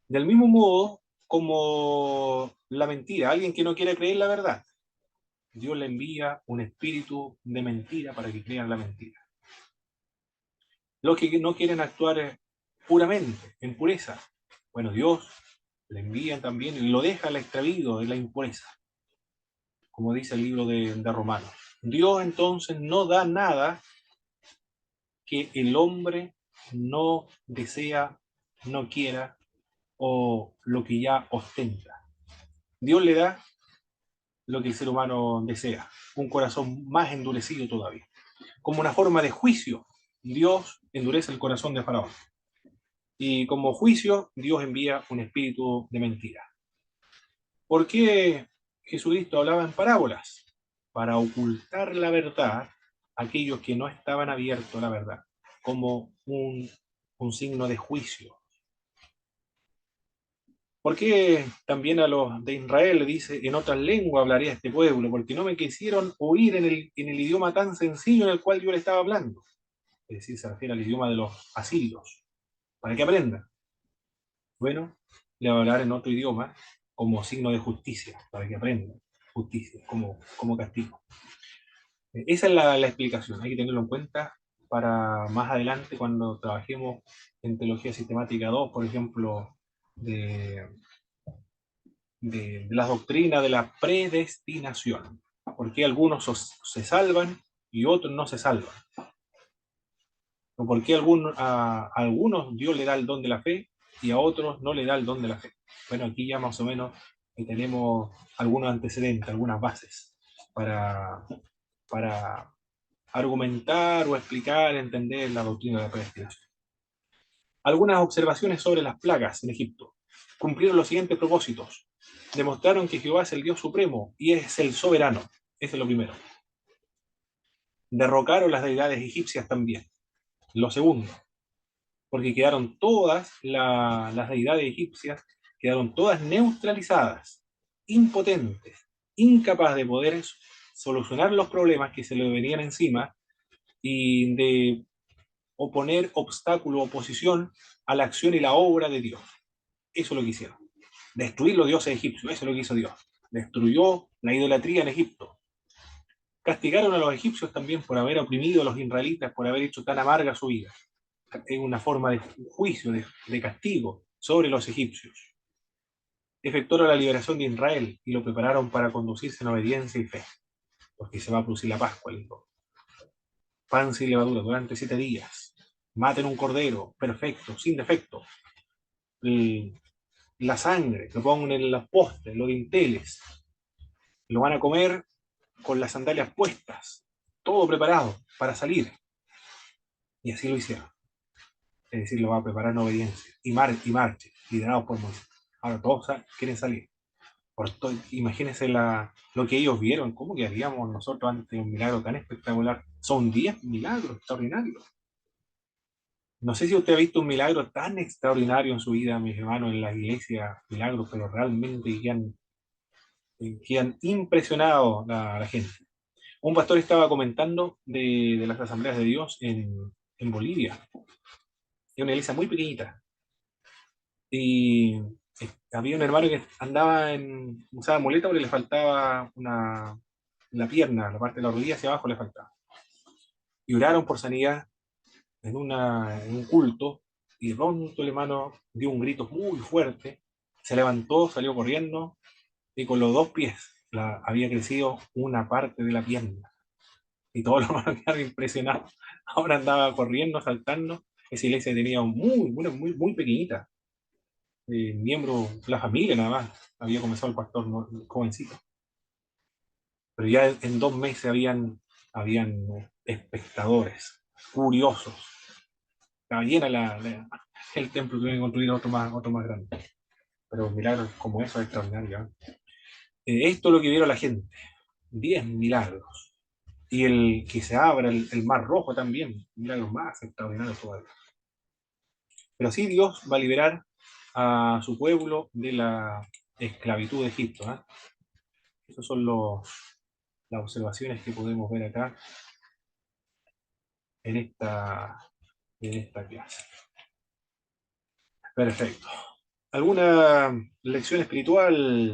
[SPEAKER 1] Del mismo modo como la mentira, alguien que no quiere creer la verdad, Dios le envía un espíritu de mentira para que crean la mentira. Los que no quieren actuar puramente, en pureza, bueno, Dios le envía también y lo deja al extravío de la impureza, como dice el libro de Romanos. Dios entonces no da nada que el hombre no desea, no quiera o lo que ya ostenta. Dios le da lo que el ser humano desea, un corazón más endurecido todavía. Como una forma de juicio, Dios endurece el corazón de Faraón. Y como juicio, Dios envía un espíritu de mentira. ¿Por qué Jesucristo hablaba en parábolas? Para ocultar la verdad a aquellos que no estaban abiertos a la verdad, como un signo de juicio. ¿Por qué también a los de Israel le dice, en otras lenguas hablaré a este pueblo? Porque no me quisieron oír en el idioma tan sencillo en el cual yo le estaba hablando. Es decir, se refiere al idioma de los asirios, para que aprendan. Bueno, le va a hablar en otro idioma como signo de justicia, para que aprendan justicia, como castigo. Esa es la explicación, hay que tenerlo en cuenta para más adelante cuando trabajemos en Teología Sistemática 2, por ejemplo, de la doctrina de la predestinación. Porque algunos se salvan y otros no se salvan. o por qué a algunos Dios le da el don de la fe y a otros no le da el don de la fe. Bueno, aquí ya más o menos tenemos algunos antecedentes, algunas bases para argumentar o explicar, entender la doctrina de la predestinación. Algunas observaciones sobre las plagas en Egipto. Cumplieron los siguientes propósitos. Demostraron que Jehová es el Dios supremo y es el soberano. Ese es lo primero. Derrocaron las deidades egipcias también. Lo segundo, porque quedaron todas las deidades egipcias, quedaron todas neutralizadas, impotentes, incapaces de poder solucionar los problemas que se le venían encima y de oponer obstáculo, oposición a la acción y la obra de Dios. Eso es lo que hicieron. Destruir los dioses egipcios, eso es lo que hizo Dios. Destruyó la idolatría en Egipto. Castigaron a los egipcios también por haber oprimido a los israelitas, por haber hecho tan amarga su vida. Es una forma de juicio, de castigo sobre los egipcios. Efectuaron la liberación de Israel y lo prepararon para conducirse en obediencia y fe, porque se va a producir la Pascua, el hijo. Pan sin levadura durante 7 días. Maten un cordero perfecto, sin defecto. La sangre, lo pongan en los postes, los dinteles. Lo van a comer con las sandalias puestas, todo preparado para salir. Y así lo hicieron. Es decir, lo va a preparar en obediencia. Y marche, liderados por Moisés. Ahora todos quieren salir. Imagínense lo que ellos vieron, cómo que haríamos nosotros ante un milagro tan espectacular. Son 10 milagros extraordinarios. No sé si usted ha visto un milagro tan extraordinario en su vida, mis hermanos, en la iglesia, milagros, pero realmente que han impresionado a la gente. Un pastor estaba comentando de las asambleas de Dios en Bolivia. Es una iglesia muy pequeñita. Y había un hermano que usaba muleta porque le faltaba la pierna, la parte de la rodilla hacia abajo le faltaba. Y oraron por sanidad en un culto, y de pronto el hermano dio un grito muy fuerte, se levantó, salió corriendo, y con los 2 pies había crecido una parte de la pierna. Y todos los hermanos quedaron impresionados. Ahora andaba corriendo, saltando. Esa iglesia tenía muy pequeñita. Miembro de la familia nada más. Había comenzado el pastor jovencito. Pero ya en 2 meses habían espectadores, curiosos. Estaba llena el templo, tuvieron que construir otro más grande. Pero milagros como eso es extraordinario. Esto es lo que vieron la gente. 10 milagros. Y el que se abra el mar rojo también, milagros más extraordinarios todavía. Pero sí, Dios va a liberar a su pueblo de la esclavitud de Egipto. Esas son las observaciones que podemos ver acá en esta clase. Perfecto. ¿Alguna lección espiritual